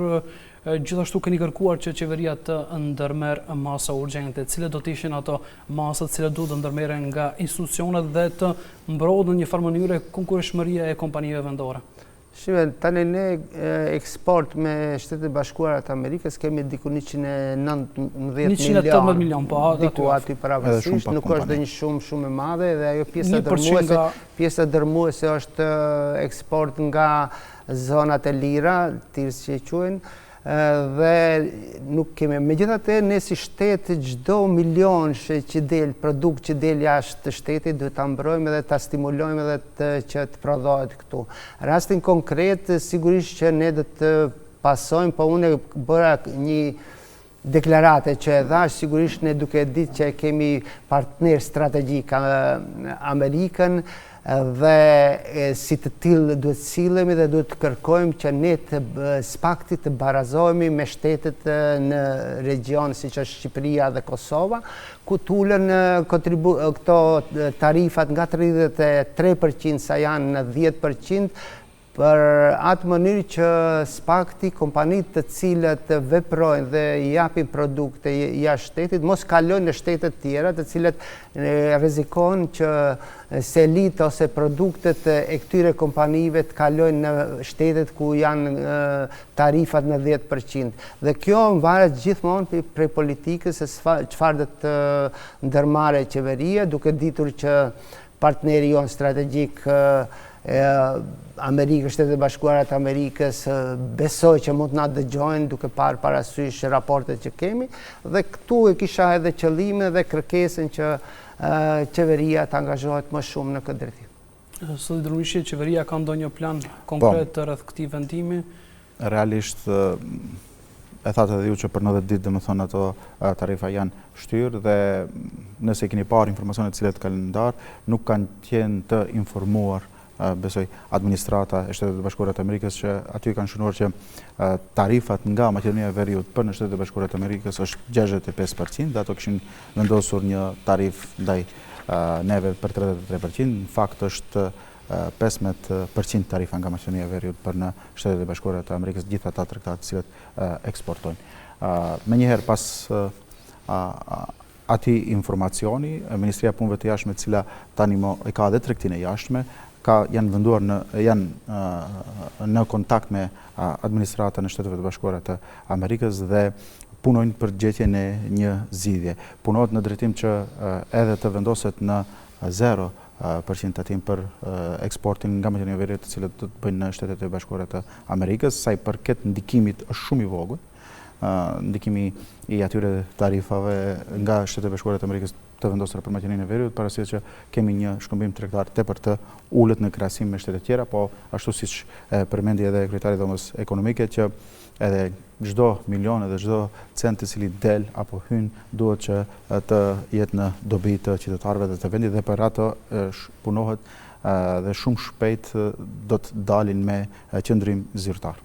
Speaker 1: gjithashtu keni kërkuar që qeveria të ndërmerë masa urgjente. Cilat do të ishin ato masat, cilat duhet të ndërmerren nga institucionet dhe të mbrohet në një farë mënyre konkurrentshmëria e kompanive vendore?
Speaker 3: Shive, tani ne eksport me Shtetet e Bashkuara të Amerikës kemi diku 119 milion, diku aty pavarësisht, nuk është dhe një shumë e madhe, dhe ajo pjesa dërmuese është eksport nga zonat e lira, tirës që e quajnë, dhe nuk kemi. Megjithatë, ne si shtet çdo milion që del, produkt që del jashtë shtetit, duhet ta mbrojmë dhe ta stimulojmë edhe që të prodhohet këtu. Rastin konkret, sigurisht që ne do të pasojmë, po unë bëra një deklarate që e dhash, sigurisht ne duke ditë që kemi partner strategjik Amerikën, dhe si të tillë duhet silemi dhe duhet të kërkojmë që ne të spakti të barazohemi me shtetet në region siç është Shqipëria dhe Kosova, ku tulen këto tarifat nga 33% sa janë në 10%, për atë mënyrë që spakti kompanitë të cilët veprojnë dhe japin produkte jashtë shtetit mos kalojnë në shtetet tjera, të cilët rrezikojnë që selit ose produktet e këtyre kompanive të kalojnë në shtetet ku janë tarifat në 10%. Dhe kjo varet gjithmonë prej politikës se çfarë do të ndërmarrë qeveria, duke ditur që partneri jonë strategjik Amerikës, Shtetet e Bashkuara të Amerikës, besoj që mund të na dëgjojnë duke parë parasysh raportet që kemi, dhe këtu e kisha edhe qëllimin dhe kërkesën që qeveria të angazhohet më shumë në këtë drejtim.
Speaker 1: Zoti Durmishi, qeveria ka ndonjë plan konkret rreth këtij vendimi?
Speaker 2: Realisht e thatë edhe ju që për 90 ditë domethënë ato tarifa janë shtyrë, dhe nëse keni parë informacionet të cilat kanë ndarë, nuk kanë qenë të informuar besoj administrata e Shtetet e Bashkuara të Amerikës, që aty kanë shënuar që tarifat nga Maqedonia e Veriut për në Shtetet e Bashkuara të Amerikës është 65%, dhe ato kishin vendosur një tarif ndaj neve për 33%, në fakt është 15% tarifa nga Maqedonia e Veriut për në Shtetet e Bashkuara të Amerikës, gjithë ata tregtarë të cilët eksportojnë. Menjëherë pas atij informacioni, Ministria e Punëve të Jashtme, e cila tani e ka edhe tregtinë e jashtme, janë venduar në kontakt me administratën e Shteteve të Bashkuara të Amerikës dhe punojnë për gjetjen e një zgjidhje. Punohet në drejtim që edhe të vendoset në 0% tatim për eksportin nga Maqedonia e Veriut, të cilët do të bëjnë në Shtetet e Bashkuara të Amerikës, sa i përket ndikimit është shumë i vogël. Ndikimi i atyre tarifave nga Shtetet e Bashkuara të Amerikës të vendosura për Maqedoninë e Veriut, parasysh që kemi një shkëmbim tregtar tepër të ulët në krahasim me shtete tjera, po ashtu siç përmendi edhe kryetari i Dhomës Ekonomike, që edhe çdo milion edhe çdo cent i cili del apo hyn duhet që të jetë në dobi të qytetarëve dhe të vendit, dhe për ato punohet dhe shumë shpejt do të dalin me qëndrim zyrtar.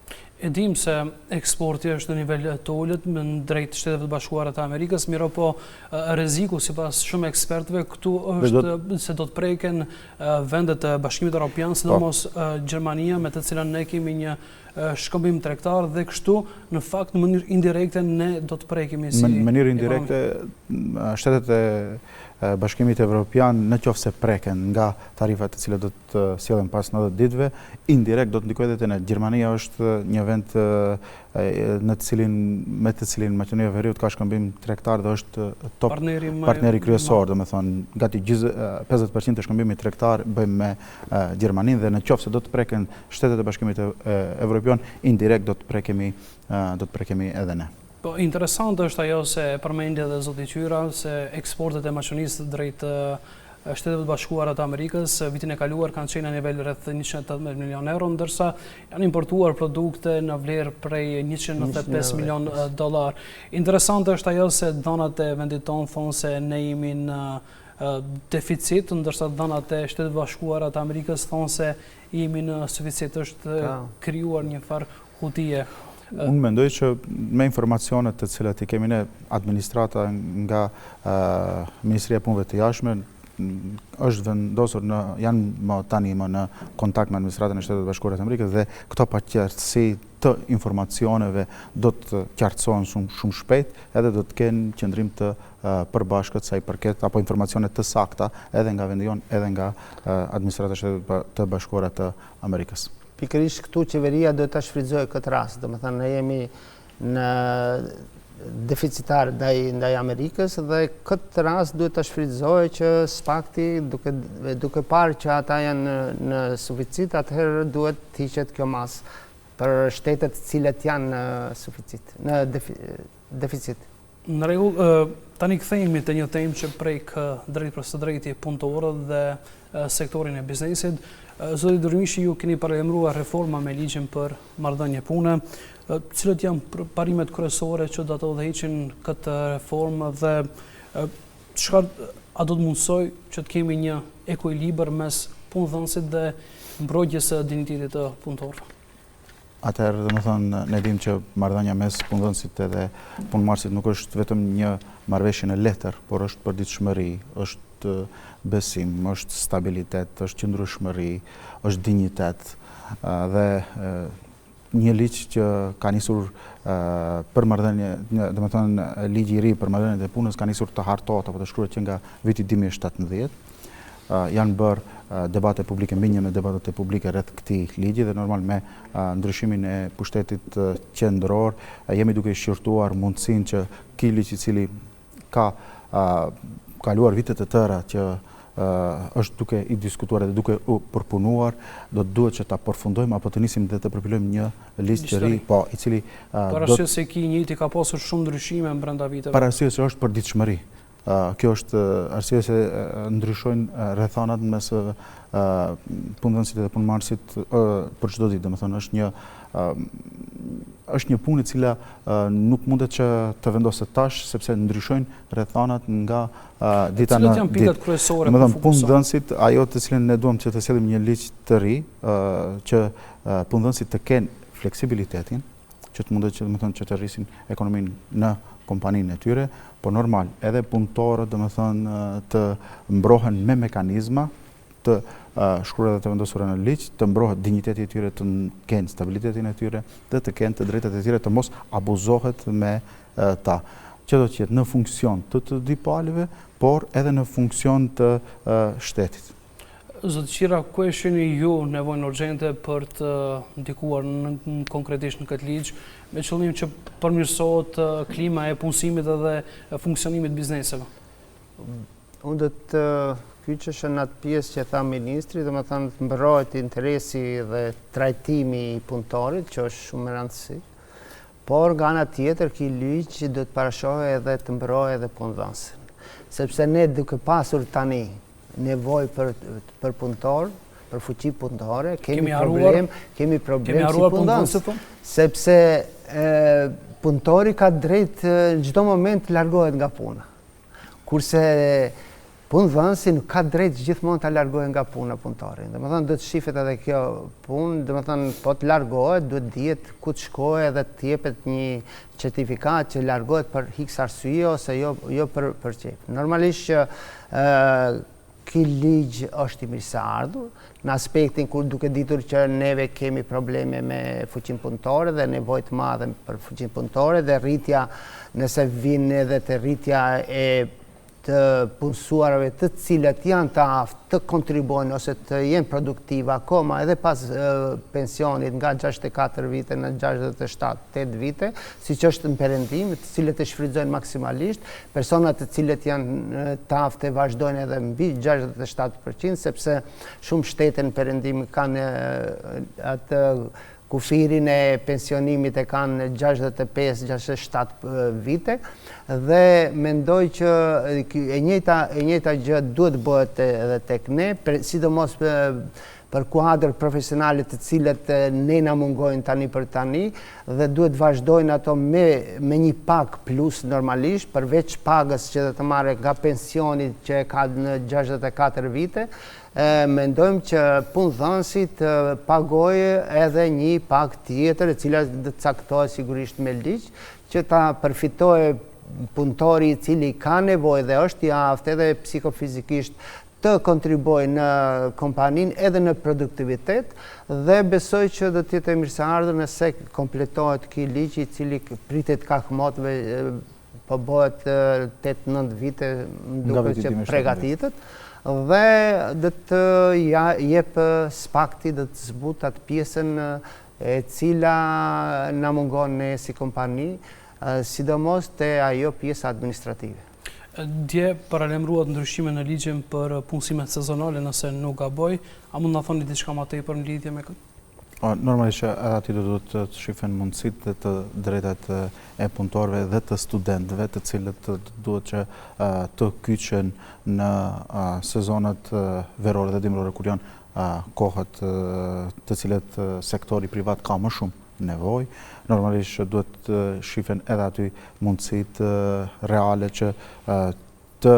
Speaker 1: E dim se eksporti është në nivel të ulët në drejt Shteteve të Bashkuara të Amerikës, miro po rreziku sipas shumë ekspertëve këtu është se do të preken vendet e Bashkimit Evropian, sidomos Gjermania, me të cilën ne kemi një shkëmbim tregtar, dhe kështu në fakt në mënyrë indirekte ne do të prekemi si
Speaker 2: në mënyrë indirekte Shtetet e Bashkimit Evropian, në qoftë se preken nga tarifat të cilat do të sillen pas 90 ditëve, indirekt do të ndikojë edhe te ne. Gjermania është një vend me të cilin Maqedonia e Veriut ka shkëmbim tregtar dhe është top partneri kryesor, domethënë gati 50% e shkëmbimit tregtar bëjmë me Gjermaninë, dhe në qoftë se do të preken Shtetet e Bashkimit Evropian, indirekt do të prekemi edhe ne.
Speaker 1: Po, interesant është ajo se përmendi edhe zoti Qyra se eksportet e Maqedonisë drejt Shtetet e Bashkuara të Amerikës vitin e kaluar kanë qenë në nivel rreth 118 milion euro, ndërsa janë importuar produkte në vlerë prej 195 milion dollar. Interesant është ajo se donat e vendit tonë thonë se ne jemi në deficit, ndërsa dhënat e Shtetit Bashkuara të Amerikës thonë se jemi në suficit, është krijuar një farë hutije.
Speaker 2: Unë mendoj që me informacionet të cilat i kemi ne administrata nga Ministria e Punëve të Jashtme, është vendosur janë tani në kontakt me administratën e Shtetit Bashkuar të Amerikës dhe këto paqartësi të informacioneve do të qartësohen shumë shpejt edhe do të kenë qëndrim të përbashkët sa i përket apo informacione të sakta edhe nga vendi jon edhe nga administrata e Shtetit të Bashkuar të Amerikës.
Speaker 3: Pikërisht këtu qeveria do ta shfrytëzojë këtë rast, domethënë ne jemi në deficitar ndaj Amerikës dhe këtë rast duhet ta shfrytëzojë që s'pakti duke parë që ata janë në suficit, atëherë duhet të hiqet kjo masë për shtetet të cilat janë në suficit, në deficit.
Speaker 1: Në rregull, tani kthehemi te një temë që prek drejt për së drejti punëtorët dhe sektorin e biznesit. Zoti Durmishi, ju keni paralajmëruar reforma me ligjin për marrëdhënie pune. Cilët janë parimet kryesore që do të udhëheqin këtë reformë dhe a do të mundsoj që të kemi një ekuilibër mes punëdhënësit dhe mbrojtjes së dinjitetit të punëtorëve?
Speaker 2: Atëherë, domethënë, ne dimë që marrëdhënia mes punëdhënësit edhe punëmarrësit nuk është vetëm një marrëveshje në letër, por është përditshmëri, është besim, është stabilitet, është qëndrueshmëri, është dinjitet dhe një ligj që ka nisur për marrëdhënie, domethënë ligji i ri për marrëdhëniet e punës ka nisur të hartohet apo të shkruhet që nga viti 2017. Janë bërë debate publike, mbi 11 debate publike rreth këtij ligji dhe normal me ndryshimin e pushtetit qendror jemi duke shqyrtuar mundësinë që ky ligj i cili ka kaluar vite të tëra që është duke i diskutuar dhe duke u përpunuar, do të duhet që ta përfundojmë apo të nisim dhe të përpilojmë një listë të ri, po i cili
Speaker 1: për arsye se ky njëjti ka pasur shumë ndryshime brenda viteve.
Speaker 2: Për arsye se është përditshmëri. Kjo është arsye se ndryshojnë rrethonat mes punëdhënësit dhe punëmarrësit për çdo ditë, domethënë është një punë e cila nuk mundet që të vendoset tash sepse ndryshojnë rrethonat nga dita në ditë.
Speaker 1: Cilat janë pikat kryesore?
Speaker 2: Domethënë punëdhënësit, ajo të cilën ne duam që të sillim një ligj të ri, që punëdhënësit të kenë fleksibilitetin, që të mundet që domethënë që të rrisin ekonominë në kompaninë e tyre, por normal edhe punëtorët domethënë të mbrohen me mekanizma të shkruara dhe të vendosura në ligj, të mbrohet dinjiteti i tyre, të kenë stabilitetin e tyre dhe të kenë të drejtat e tyre, të mos abuzohet me ta. Që do të jetë në funksion të dy palëve, por edhe në funksion të shtetit.
Speaker 1: Zoti Qira, ku e shihni ju nevojën urgjente për të ndikuar konkretisht në këtë ligj, me qëllim që përmirësohet klima e punësimit dhe funksionimit të bizneseve?
Speaker 3: Unë do të kyçesh në atë pjesë që tha ministri, domethënë të mbrohet interesi dhe trajtimi i punëtorit, që është shumë e rëndësishme. Por nga ana tjetër ky ligj do të parashohë edhe të mbrohet edhe punëdhënësin. Sepse ne duke pasur tani nevojë për punëtor, për fuqi punëtore, kemi problem si punëdhënës, sepse punëtori ka drejt në çdo moment të largohet nga puna. Kurse punëdhënësi nuk ka drejt gjithmonë të largohet nga puna punëtori. Domethënë do të shihet edhe kjo punë, domethënë po të largohet, duhet dihet ku të shkojë dhe të jepet një certifikat që largohet për X arsye ose jo për çep. Normalisht që ky ligj është i mirëseardhur në aspektin kur duke ditur që neve kemi probleme me fuqinë punëtore dhe nevojë të madhe për fuqinë punëtore dhe rritja, nëse vjen edhe të rritja e të punësuarve të cilat janë të aftë të kontribuojnë ose të jenë produktive akoma edhe pas pensionit nga 64 vite në 67-8 vite, siç është në perëndim, të cilët e shfrytëzojnë maksimalisht, personat të cilët janë të aftë vazhdojnë edhe mbi 67%, sepse shumë shtete në perëndim kanë atë kufirin e pensionimit e kanë 65-67 vite dhe mendoj që e njëjta gjë duhet bëhet edhe tek ne, sidomos për kuadër profesionalit të cilët ne na mungojnë tani për tani dhe duhet vazhdojnë ato me një pag plus normalisht, përveç pagës që dhe të marrë nga pensioni që ka në 64 vite, mendojmë që punëdhënësit pagojë edhe një pag tjetër e cila dhe caktohet sigurisht me ligj, që ta përfitojë punëtori i cili ka nevojë dhe është i aftë edhe psikofizikisht të kontribuojë në kompaninë edhe në produktivitet dhe besoj që do të jetë mirëseardhur nëse kompletohet ky ligj i cili pritet kaq motëve po bëhet 8-9 vite duke që përgatitet dhe do të jep spakti do të zbut atë pjesën e cila na mungon ne si kompani, sidomos te ajo pjesa administrative.
Speaker 1: Dje paralajmëruat ndryshime në ligjin për punësimet sezonale, nëse nuk gaboj, a mund na thoni diçka më tepër në lidhje me këtë?
Speaker 2: Normalisht edhe aty do të shifen mundësitë dhe të drejtat e punëtorëve dhe të studentëve, të cilët duhet që të kyçen në sezonat verore dhe dimrore kur janë kohët të cilët sektori privat ka më shumë nevojë. Normalisht duhet të shifen edhe aty mundësitë reale që të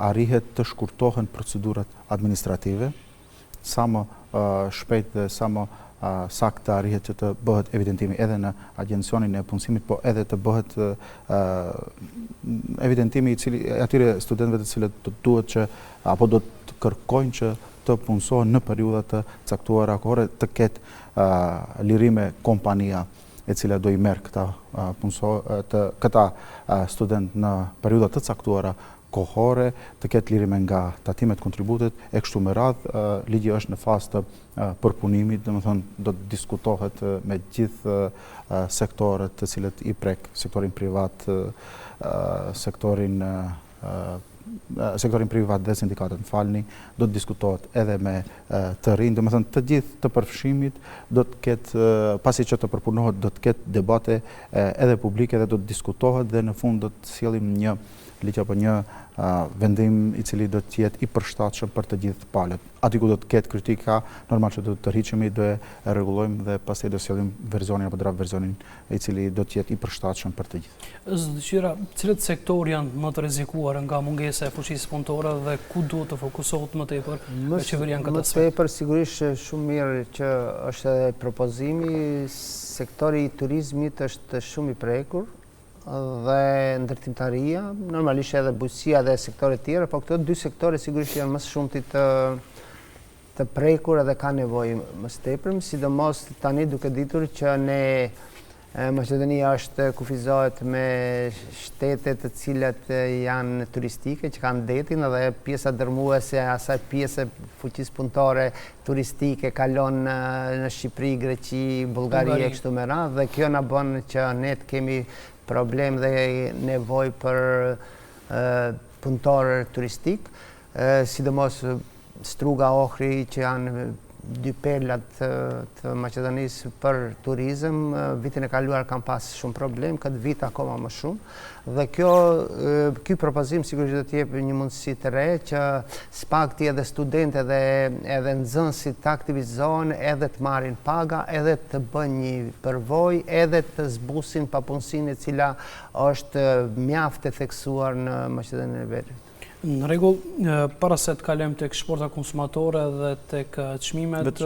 Speaker 2: arrihet të shkurtohen procedurat administrative, sa më shpejt dhe sa më saktë arrihet që të bëhet evidentimi edhe në agjencionin e punësimit, po edhe të bëhet evidentimi atyre studentëve të cilët duhet që apo do të kërkojnë që të punësohen në periudhat të caktuara kohore, të ketë lirime kompania e cila do i merr këta student në periudhat të caktuara kohore, të ketë lirime nga tatimet kontributet, e kështu me radhë. Ligji është në fazë të përpunimit, domethënë do të diskutohet me gjithë sektorët të cilët i prek, sektorin privat, sektorin privat dhe sindikatët, do të diskutohet edhe me të rinj, domethënë të gjithë të përfshimit do të ketë, pasi që të përpunohet, do të ketë debate edhe publike dhe do të diskutohet dhe në fund do të sjellim një ligj apo një vendim i cili do të jetë i përshtatshëm për të gjithë palët. Aty ku do të ketë kritika, normal që do të rriqemi, do e rregullojmë dhe pastaj do sjellim verzionin apo draft verzionin i cili do të jetë i përshtatshëm për të gjithë.
Speaker 1: Zëdëqyra, cilët sektor janë më të rrezikuar nga mungesa e fuqisë punëtore dhe ku duhet të fokusohet më tepër qeveria në këtë aspekt?
Speaker 3: Më tepër sigurisht shumë mirë që është edhe propozimi, sektori i turizmit është shumë i prekur dhe ndërtimtaria, normalisht edhe bujqësia dhe sektoret tjera, po këto dy sektore sigurisht janë më shumti të prekur edhe ka nevojë më tepër, sidomos tani duke ditur që ne Maqedonia është kufizohet me shtete të cilat janë turistike, që kanë detin edhe pjesa dërmuese asaj pjese fuqisë punëtore turistike kalon në Shqipëri, Greqi, Bullgari e kështu me radhë dhe kjo na bën që ne të kemi problem dhe nevojë për punëtor turistik, sidomos Struga, Ohri që janë dy perlat të Maqedonisë për turizëm, vitin e kaluar kanë pas shumë problem, këtë vit akoma më shumë dhe ky propozim sigurisht do të jep një mundësi të re që spakti edhe studentë edhe nxënësit të aktivizohen, edhe të marrin paga, edhe të bëjnë një përvojë, edhe të zbusin papunësinë e cila është mjaft e theksuar në Maqedoninë e Veriut.
Speaker 1: Në rregull, para se të kalojmë tek shporta konsumatore dhe tek çmimet,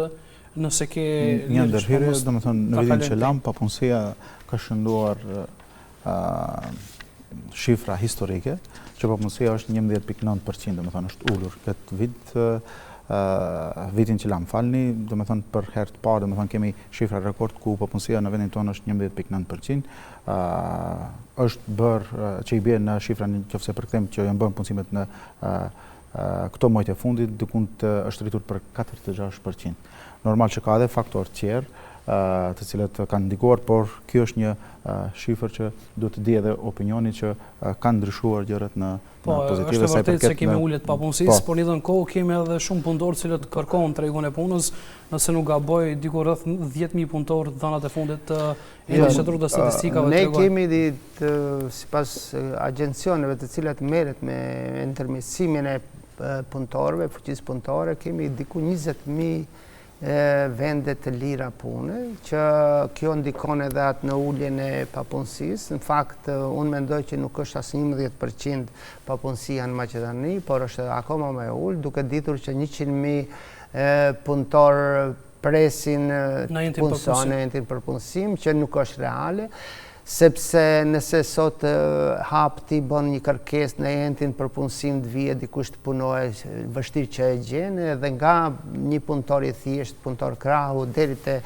Speaker 1: nëse ke
Speaker 2: një ndërhyrje, domethënë në vitin që lam papunësia ka shënduar shifra historike, që papunësia është 11.9%, domethënë është ulur këtë vit. Vitin që lam falni, domethënë për herë të parë, domethënë kemi shifra rekord ku papunësia në vendin tonë është 11.9%. Është bërë që i bie në shifrën nëse përkthejmë që janë bërë punësimet në këto muajt e fundit, dikund është rritur për 46%. Normal që ka edhe faktorë tjerë të cilët kanë ndikuar, por kjo është një shifër që duhet të di edhe opinioni që kanë ndryshuar gjërat në pozitive.
Speaker 1: Është e vërtetë se kemi ulje të papunësisë, por në njëjtën kohë kemi edhe shumë punëtorë cilët kërkojnë tregun e punës, nëse nuk gaboj diku rreth 10.000 punëtorë dhënat e fundit të Institutit të Statistikave
Speaker 3: tregojnë. Ne kemi sipas agjencioneve të cilat merret me ndërmjetësimin e punëtorëve, fuqisë punëtore, kemi diku 20.000 vendet të lira pune, që kjo ndikon edhe atë në ulljen e papunësisë. Në fakt, unë mendoj që nuk është as 11% papunësia në Maqedoni, por është akoma më e ullë, duke ditur që 100.000 punëtorë presin punëson në jentin përpunësim, që nuk është reale, sepse nëse sot hap ti bën një kërkesë në jentin për punësim të vije dikush të punojë, vështirë që e gjen, dhe nga një punëtor i thjesht, punëtor krahu deri te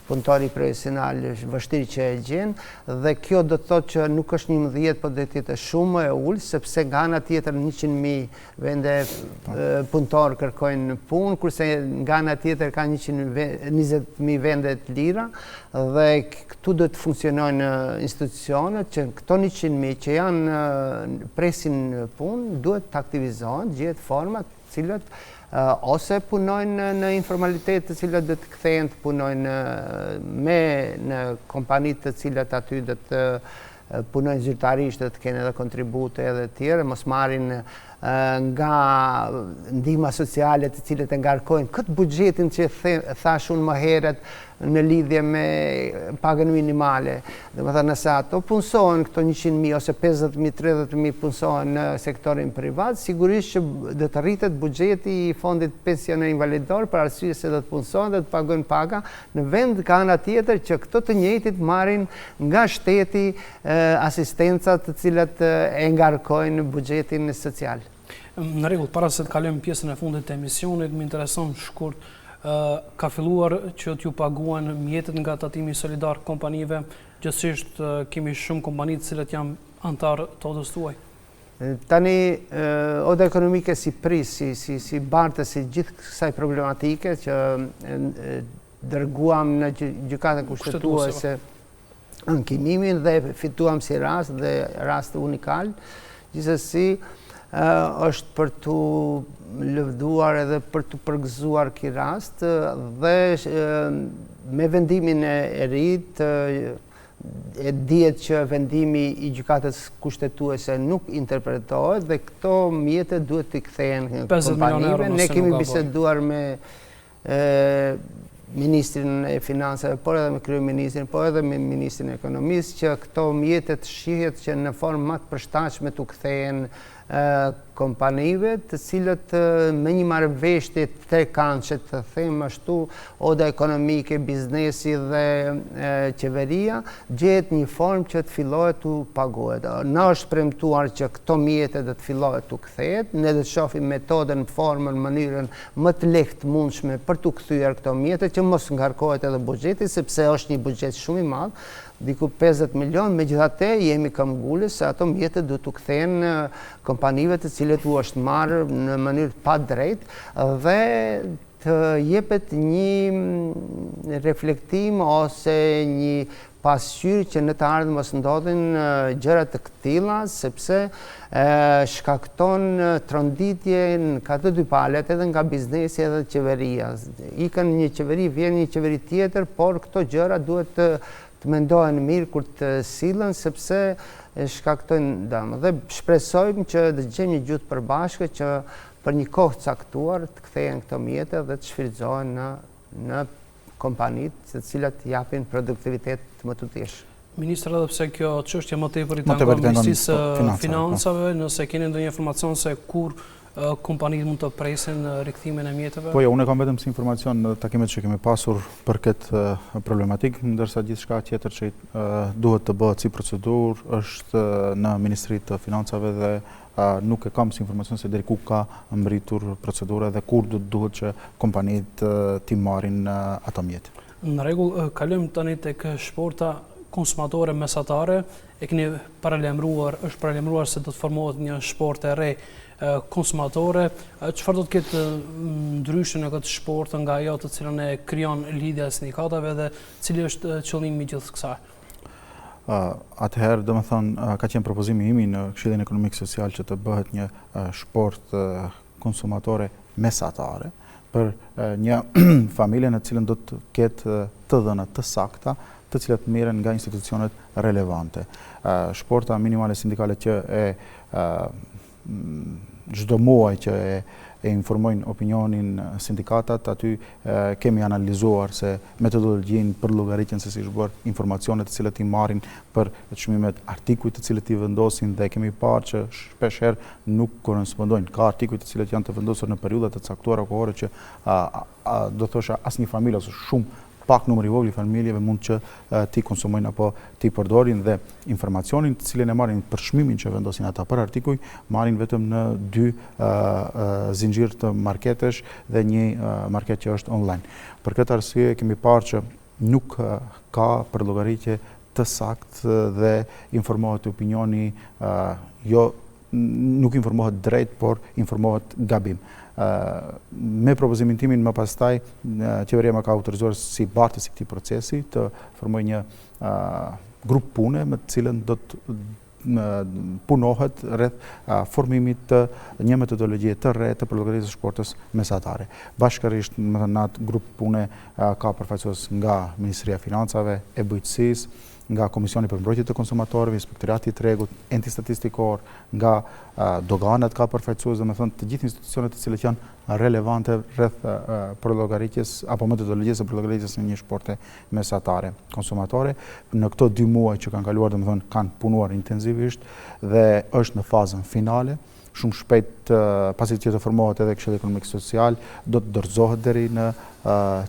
Speaker 3: punëtori profesional, vështirë që e gjen, dhe kjo do të thotë që nuk është 11, por do të jetë shumë e ulë, sepse nga ana tjetër 100.000 vende punëtor kërkojnë punë, kurse nga ana tjetër ka 20.000 vende të lira, dhe këtu do të funksionojnë institucionet që këto 100.000 që janë presin punë, duhet të aktivizohen, gjehet format cilët ose punojnë në informalitet të cilat dhe të kthehen të punojnë në kompanit të cilat aty dhe të punojnë zyrtarisht dhe të kene edhe kontribute edhe tjere, mos marrin nga ndihma sociale të cilët e ngarkojnë këtë buxhetin që thash unë më herët në lidhje me pagën minimale. Dhe më thënë, nëse ato punësohen këto 100.000 ose 50.000, 30.000 punësohen në sektorin privat, sigurisht që dhe të rritet buxheti i fondit pension e invalidor për arsye se dhe të punësohen dhe të pagojnë paga në vend ka ana tjetër që këto të njëjtit marrin nga shteti asistencat të cilat e ngarkojnë buxhetin social.
Speaker 1: Në rregull, para se të kalojmë pjesën e fundit të emisionit, më intereson shkurt ka filluar që t'ju paguan mjetet nga tatimi solidar kompanive, gjithsesi kemi shumë kompani të cilat janë antar të odës tuaj.
Speaker 3: Tani, oda ekonomike si pris, si bartës si gjithë kësaj problematike që dërguam në gjykatën kushtetuese ankimimin dhe fituam si rast dhe rast unikal, gjithsesi është për të lëvduar edhe për të përgëzuar ky rast dhe me vendimin e rit e dihet që vendimi i gjykatës kushtetuese nuk interpretohet dhe këto mjete duhet të kthehen kompanive. Ne kemi biseduar me Ministrin e Financave, por edhe me Kryeministrin, por edhe me Ministrin e Ekonomisë, që këto mjetet shihet që në formë më të përshtatshme të kthehen kompanive, të cilët me një marrëveshje trekançe, të them ashtu, oda ekonomike, biznesi dhe qeveria, gjehet një formë që të fillohet të paguhet. Na është premtuar që këto mjete do të fillohet të kthehet, ne do të shohim metodën, formën, mënyrën më të lehtë mundshme për të kthyer këto mjete, që mos ngarkohet edhe buxheti, sepse është një buxhet shumë i madh, diku 50 milion, megjithatë jemi këmbgulës se ato mjete do të kthehen kompanive të cilët u është marrë në mënyrë pa drejtë dhe të jepet një reflektim ose një pasqyrë që në të ardhmen mos ndodhin gjëra të këtilla, sepse shkakton tronditje në këto dy palët, edhe nga biznesi edhe qeveria. Ikën një qeveri, vjen një qeveri tjetër, por këto gjëra duhet të mendohen mirë kur të sillen, sepse shkaktojnë dëm. Dhe shpresojmë që të gjejmë një gjuhë përbashkë që për një kohë caktuar të kthehen këto mjete dhe të shfrytëzohen në kompanitë të cilat japin produktivitet më të thjeshtë.
Speaker 1: Ministër, edhe pse kjo çështje më tepër i takon Ministrisë Financave, nëse keni ndonjë informacion se kur kompanitë mund të presin rikthimin e mjeteve?
Speaker 2: Po jo, unë kam vetëm si informacion në takimet që kemi pasur për këtë problematikë, ndërsa gjithçka tjetër që duhet të bëhet si procedurë është në Ministrinë të Financave dhe nuk e kam si informacion se deri ku ka mbritur procedura dhe kur duhet që kompanitë t'i marrin ato mjete.
Speaker 1: Në rregull, kalojmë tani tek shporta konsumatore mesatare. E keni është paralajmëruar se do të formohet një shport e re konsumatore. Çfarë do të ketë ndryshe në këtë shport nga ajo të cilën e krijon lidhja e sindikatave dhe cili është qëllimi i gjithë kësaj?
Speaker 2: Atëherë, domethënë, ka qenë propozimi im në Këshillin Ekonomik Social që të bëhet një shport konsumatore mesatare për një familje në cilën do të ketë të dhëna të sakta, të cilat merren nga institucionet relevante. Shporta minimale sindikale që çdo muaj që e informojnë opinionin sindikatat, aty kemi analizuar se metodologjinë për llogaritjen se si është bërë, informacionet të cilët i marrin për çmimet, artikujt të cilët i vendosin, dhe kemi parë që shpeshherë nuk korrespondojnë. Ka artikuj të cilët janë të vendosur në periudha të caktuara kohore që do thosha asnjë familje ose shumë pak numër i vogël i familjeve mund që ti konsumojnë apo ti përdorin, dhe informacionin të cilin e marrin për çmimin që vendosin ata për artikuj, marrin vetëm në 2 zinxhir të marketesh dhe një market që është online. Për këtë arsye kemi parë që nuk ka për llogaritje të saktë dhe informohet opinioni nuk informohet drejt, por informohet gabim. Me propozimin timin më pastaj, qeveria më ka autorizuar si bartës i këtij procesi të formoj një grup pune me të cilën do të punohet rreth formimit të një metodologjie të re të përllogërisë së shportës mesatare. Bashkërisht, në atë grup pune ka përfaqësues nga Ministria e Financave, e Bujqësisë, nga Komisioni për Mbrojtje të Konsumatorëve, Inspektorati i Tregut, enti statistikor, nga doganat ka përfaqësues, domethënë të gjithë institucionet të cilët janë relevante rreth përllogëritjes apo metodologjisë së përllogëritjes në një shporte mesatare konsumatore. Në këto 2 muaj që kanë kaluar, domethënë kanë punuar intensivisht dhe është në fazën finale. Shumë shpejt, pasi që të formohet edhe Këshilli Ekonomik Social, do të dorëzohet deri në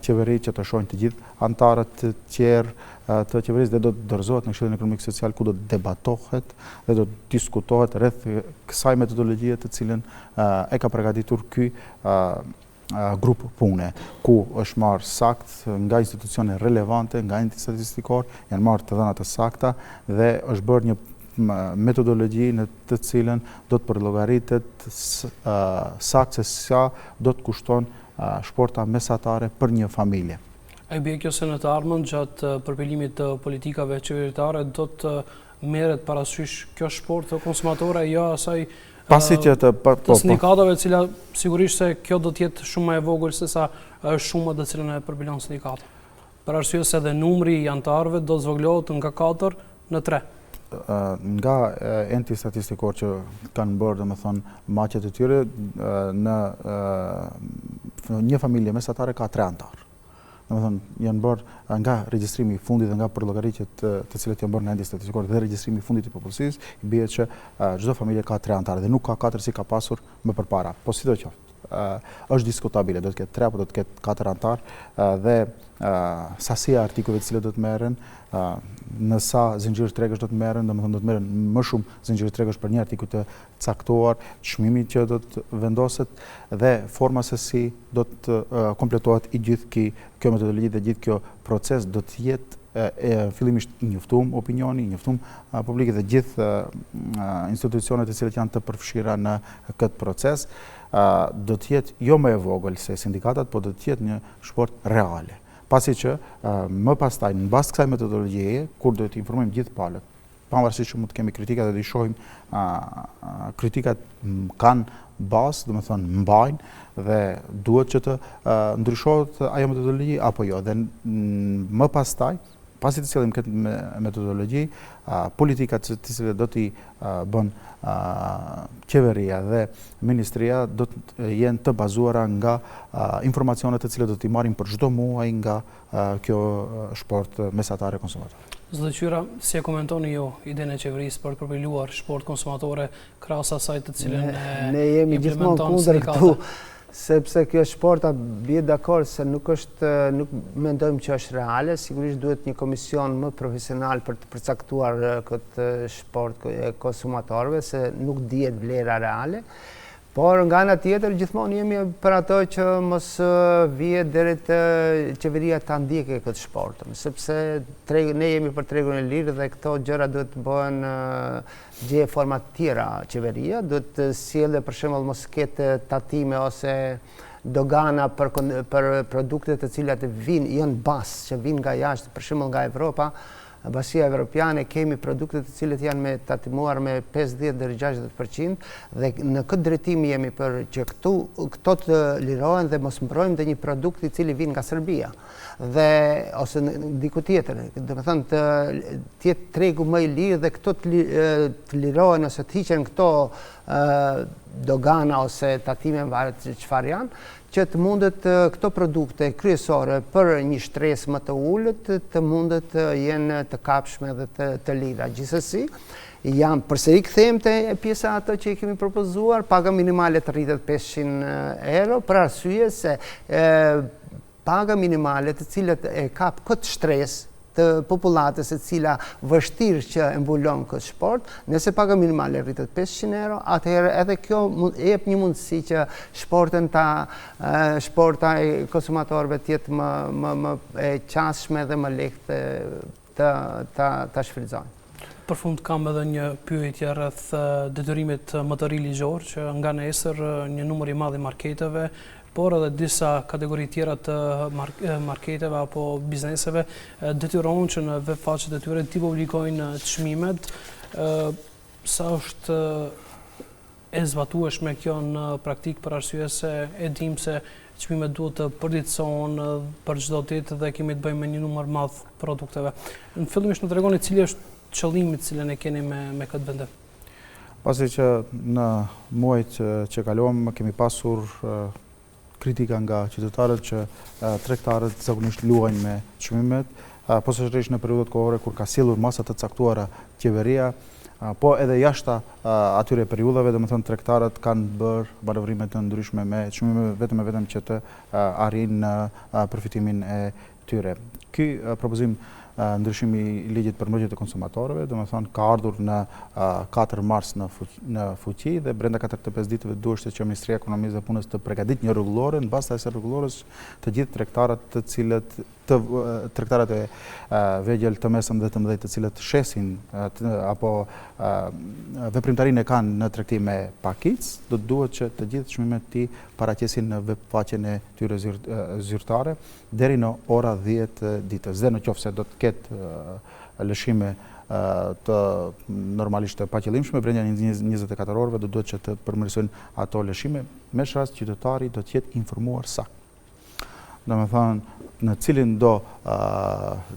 Speaker 2: qeveri që të shohin të gjithë antarët të tjerë të qeverisë, dhe do të dorëzohet në Këshillin Ekonomik Social, ku do të debatohet dhe do të diskutohet rreth kësaj metodologjie të cilën e ka përgatitur ky grup pune, ku është marrë sakt nga institucione relevante, nga enti statistikor, janë marrë të dhëna të sakta dhe është bërë një metodologji në të cilën do të përllogaritet saktë se sa do të kushton shporta mesatare për një familje.
Speaker 1: A i bie kjo se në të ardhmen gjatë përpilimit të politikave qeveritare do të merret parasysh kjo shport të konsumatore, jo asaj të sindikatave, cila sigurisht se kjo do të jetë shumë më e vogël se sa shuma të cilën e përpilon sindikata. Për arsye se edhe numri i antarëve do të zvogëlohet nga 4 në 3.
Speaker 2: Nga enti statistikor që kanë bërë, domethënë, maqet e tyre, në një familje mesatare ka 3 antarë. Domethënë, janë bërë nga regjistrimi i fundit dhe nga përllogëritjet të cilët janë bërë nga enti statistikor dhe regjistrimi i fundit i popullsisë, i bie që çdo familje ka 3 antarë dhe nuk ka 4 si ka pasur më përpara. Po sidoqoftë, është diskutabile, do të ketë 3 apo do të ketë 4 antarë, dhe sasia e artikujve të cilët do të merren, në sa zinxhir tregësh do të merren, domethënë do të merren më shumë zinxhir tregësh për një artikull të caktuar, çmimi që do të vendoset dhe forma se si do të kompletohet i gjithë kjo metodologji dhe gjithë kjo proces do të jetë fillimisht i njoftum opinioni, i njoftum publikut dhe gjithë institucionet të cilët janë të përfshira në këtë proces, do të jetë jo më e vogël se sindikatat, po do të jetë një shport reale. Pasi që më pastaj, në bazë kësaj metodologjie, kur do të informojmë gjithë palët, pavarësisht që mund të kemi kritika dhe do i shohim kritikat kanë bazë, domethënë mbajnë dhe duhet që të ndryshohet ajo metodologji apo jo. Dhe më pastaj, pasi të sillim këtë metodologji, politikat të cilat do t'i bën qeveria dhe ministria do të jenë të bazuara nga informacionet të cilat do t'i marrin për çdo muaj nga kjo shport mesatare konsumatore.
Speaker 1: Zoti Qyra, si e komentoni ju idenë e qeverisë për të përpiluar shport konsumatore krahas asaj të cilën
Speaker 3: ne jemi gjithmonë kundër këtu, sepse kjo shporta bie dakord se nuk mendojmë që është reale, sigurisht duhet një komision më profesional për të përcaktuar këtë shport konsumatorëve, se nuk dihet vlera reale. Por nga ana tjetër gjithmonë jemi për ato që mos vihet deri te qeveria ta ndjekë këtë sport, sepse ne jemi për tregun e lirë dhe këto gjëra duhet të bëhen gjë forma të tjera qeveria, duhet të sjellë për shembull mos ketë tatime ose dogana për produkte të cilat janë bas, që vinë nga jashtë, për shembull nga Evropa. Basia Evropiane kemi produkte të cilët janë me tatimuar me 50 deri 60% dhe në këtë drejtim jemi për që këto të lirohen dhe mos mbrojmë dhe një produkt i cili vjen nga Serbia dhe ose diku tjetër. Domethënë të jetë tregu më i lirë dhe këto të lirohen ose të hiqen këto dogana ose tatime në varet çfarë janë, që të mundet këto produkte kryesore për një shtresë më të ullët të mundet të jenë të kapshme dhe të lira. Gjithsesi, jam përsëri kthehem te pjesa ato që i kemi propozuar, paga minimale të rritet 500 euro, për arsye se paga minimale të cilët e kap këtë shtresë të popullatës e cila vështirë që e mbulon këtë sport, nëse paga minimale rritet 500 euro, atëherë edhe kjo jep një mundësi që shporta e konsumatorëve të jetë më e qasshme dhe më lehtë ta shfrytëzojnë.
Speaker 1: Për fund kam edhe një pyetje rreth detyrimit më të ri ligjor që nga nesër një numër i madh i marketeve, por edhe disa kategori tjera të marketeve apo bizneseve detyrohen që në web faqet e tyre t'i publikojnë çmimet. Sa është e zbatueshme kjo në praktik, për arsye se e dim se çmimet duhet të përditësohen për çdo ditë dhe kemi të bëjmë me një numër madh produkteve. Në fillimisht më tregoni cili është qëllimi të cilën e keni me këtë vendim.
Speaker 2: Pasi që në muajt që kaluam kemi pasur kritika nga qytetarët që tregtarët zakonisht luajnë me çmimet, posaçërisht në periudhat kohore kur ka sjellur masa të caktuara qeveria, po edhe jashta atyre periudhave, domethënë tregtarët kanë bërë manovrime të ndryshme me çmime vetëm që të arrijnë përfitimin e tyre. Ky propozim ndryshimi i ligjit për mbrojtje të konsumatorëve, domethënë ka ardhur në 4 mars në fuqi dhe brenda 45 ditëve duhet që Ministria e Ekonomisë dhe Punës të përgatitë një rregullore, në bazë të asaj rregullores të gjithë tregtarët të cilët tregtarët e vegjël të mesëm dhe të mëdhenj të cilët shesin apo veprimtarinë e kanë në tregtim me pakic, do të duhet që të gjithë çmimet të paraqesin në web faqen e tyre zyrtare deri në ora 10 ditës. Dhe nëse do të ketë lëshime të normalisht të paqëllimshme brenda 24 orëve, do duhet që të përmirësojnë ato lëshime, me rast qytetari do të jetë informuar saktë. Domethënë, në cilin do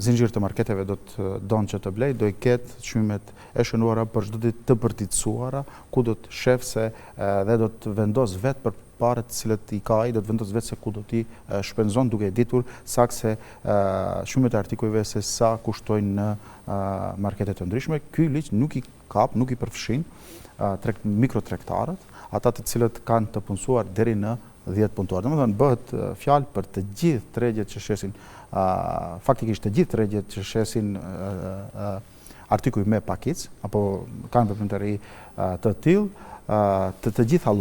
Speaker 2: zinxhir të marketeve do të donë që të blej, do i ketë çmimet e shënuara për çdo ditë të përtitësuara, ku do të shef se dhe do të vendos vetë për parët të cilët i ka ai, do të vendos vetë se ku do t'i shpenzon, duke ditur sakse çmimet e artikujve se sa kushtojnë në marketet të ndryshme. Ky ligj nuk i kap, nuk i përfshin mikrotregtarët, ata të cilët kanë të punësuar deri në 10 punëtuar. Domethënë bëhet fjalë për të gjithë tregjet që shesin, faktikisht të gjithë tregjet që shesin artikuj me pakic apo kanë veprimtari të tillë, të gjitha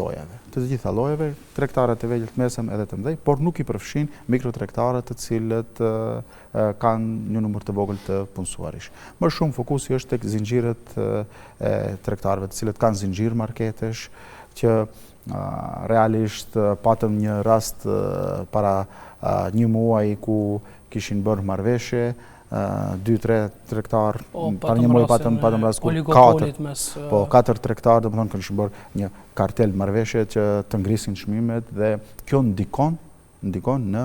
Speaker 2: llojeve, tregtarët e vegjël të mesëm edhe të mëdhenj, por nuk i përfshin mikrotregtarët të cilët kanë një numër të vogël të punësuarish. Më shumë fokusi është tek zinxhirët e tregtarëve të cilët kanë zinxhir marketesh që realisht patëm një rast para një muaj ku kishin bërë marrëveshje, 2-3 tregtar, para një muaj patëm rast ku 4 tregtar, domethënë kishin bërë një kartel marrëveshje që të ngrisin çmimet dhe kjo ndikon në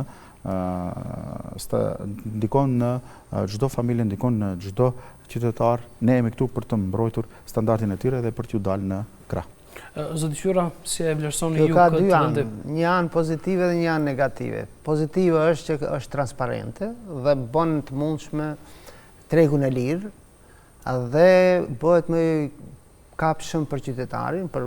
Speaker 2: çdo familje, ndikon në çdo qytetar. Ne jemi këtu për të mbrojtur standardin e tyre dhe për t'ju dalë në krah.
Speaker 1: Zoti Qyra, si e vlerësoni ju
Speaker 3: këtë
Speaker 1: vendim? Ka dy anë,
Speaker 3: një anë pozitive dhe një anë negative. Pozitive është që është transparente dhe bën të mundshme tregun e lirë dhe bëhet më kapshëm për qytetarin, për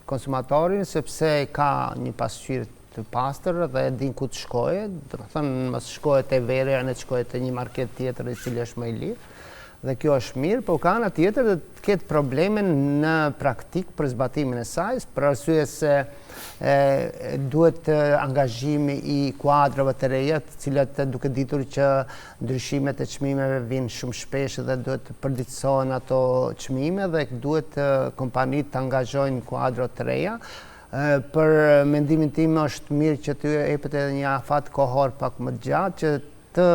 Speaker 3: konsumatorin, sepse ka një pasqyrë të pastër dhe e din ku të shkojë, do të thënë mos shkohet te verja, ne të shkohet te një market tjetër i cili është më i lirë. Dhe kjo është mirë, por ka ana tjetër dhe të ketë probleme në praktik për zbatimin e saj, për arsye se duhet angazhimi i kuadrove të reja, të cilat duke ditur që ndryshimet e çmimeve vinë shumë shpesh dhe duhet të përditësohen ato çmime dhe duhet kompanitë të angazhojnë kuadro të reja. Për mendimin tim është mirë që të jepet edhe një afat kohor pak më gjatë që të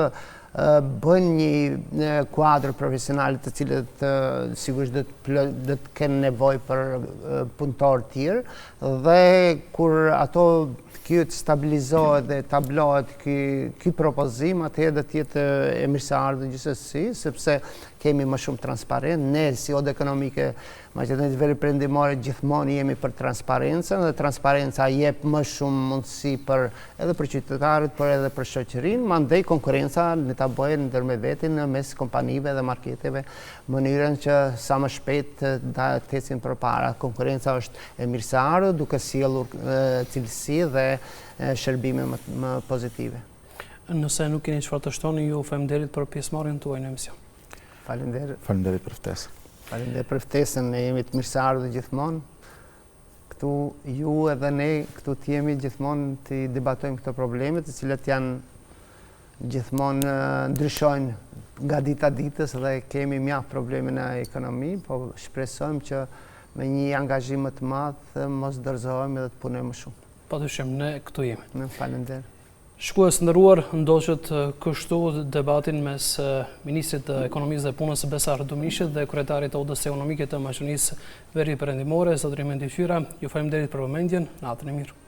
Speaker 3: bën një kuadër profesional të cilët sigurisht do të kenë nevojë për punëtor tjerë dhe kur ato kjo të stabilizohet dhe tablohet ky propozim, atëherë do të jetë e mirëseardhur gjithsesi, sepse kemi më shumë transparent. Ne si Odë Ekonomike Maqedonisë Veriut Perëndimore gjithmonë jemi për transparencën dhe transparenca jep më shumë mundësi edhe për qytetarët, por edhe për shoqërinë, mandej konkurenca ne ta bëjnë ndër me vetin mes kompanive dhe marketeve, mënyrën që sa më shpejt ta ecin përpara. Konkurenca është e mirëseardhur duke sjellur cilësi dhe shërbime më pozitive.
Speaker 1: Nëse nuk keni çfarë të shtoni, ju faleminderit për pjesëmarrjen tuaj në emision.
Speaker 2: Faleminderit për ftesën.
Speaker 3: Faleminderit për ftesën, ne jemi të mirëseardhur gjithmonë. Këtu ju edhe ne këtu të jemi gjithmonë të debatojmë këto probleme, të cilat janë gjithmonë ndryshojnë nga dita ditës dhe kemi mjaft probleme në ekonomi, po shpresojmë që me një angazhim më të madh mos dorëzohemi dhe të punojmë më shumë.
Speaker 1: Patyshim, ne këtu jemi.
Speaker 3: Ne faleminderit.
Speaker 1: Shikues nderuar, ndoqët kështu debatin mes Ministrit të Ekonomisë dhe Punës Besar Dumishit dhe kryetarit të Odës Ekonomike të Maqedonisë Veriut Perëndimore, zotëri Mendi Fyra. Ju faleminderit për vëmendjen, natën e mirë.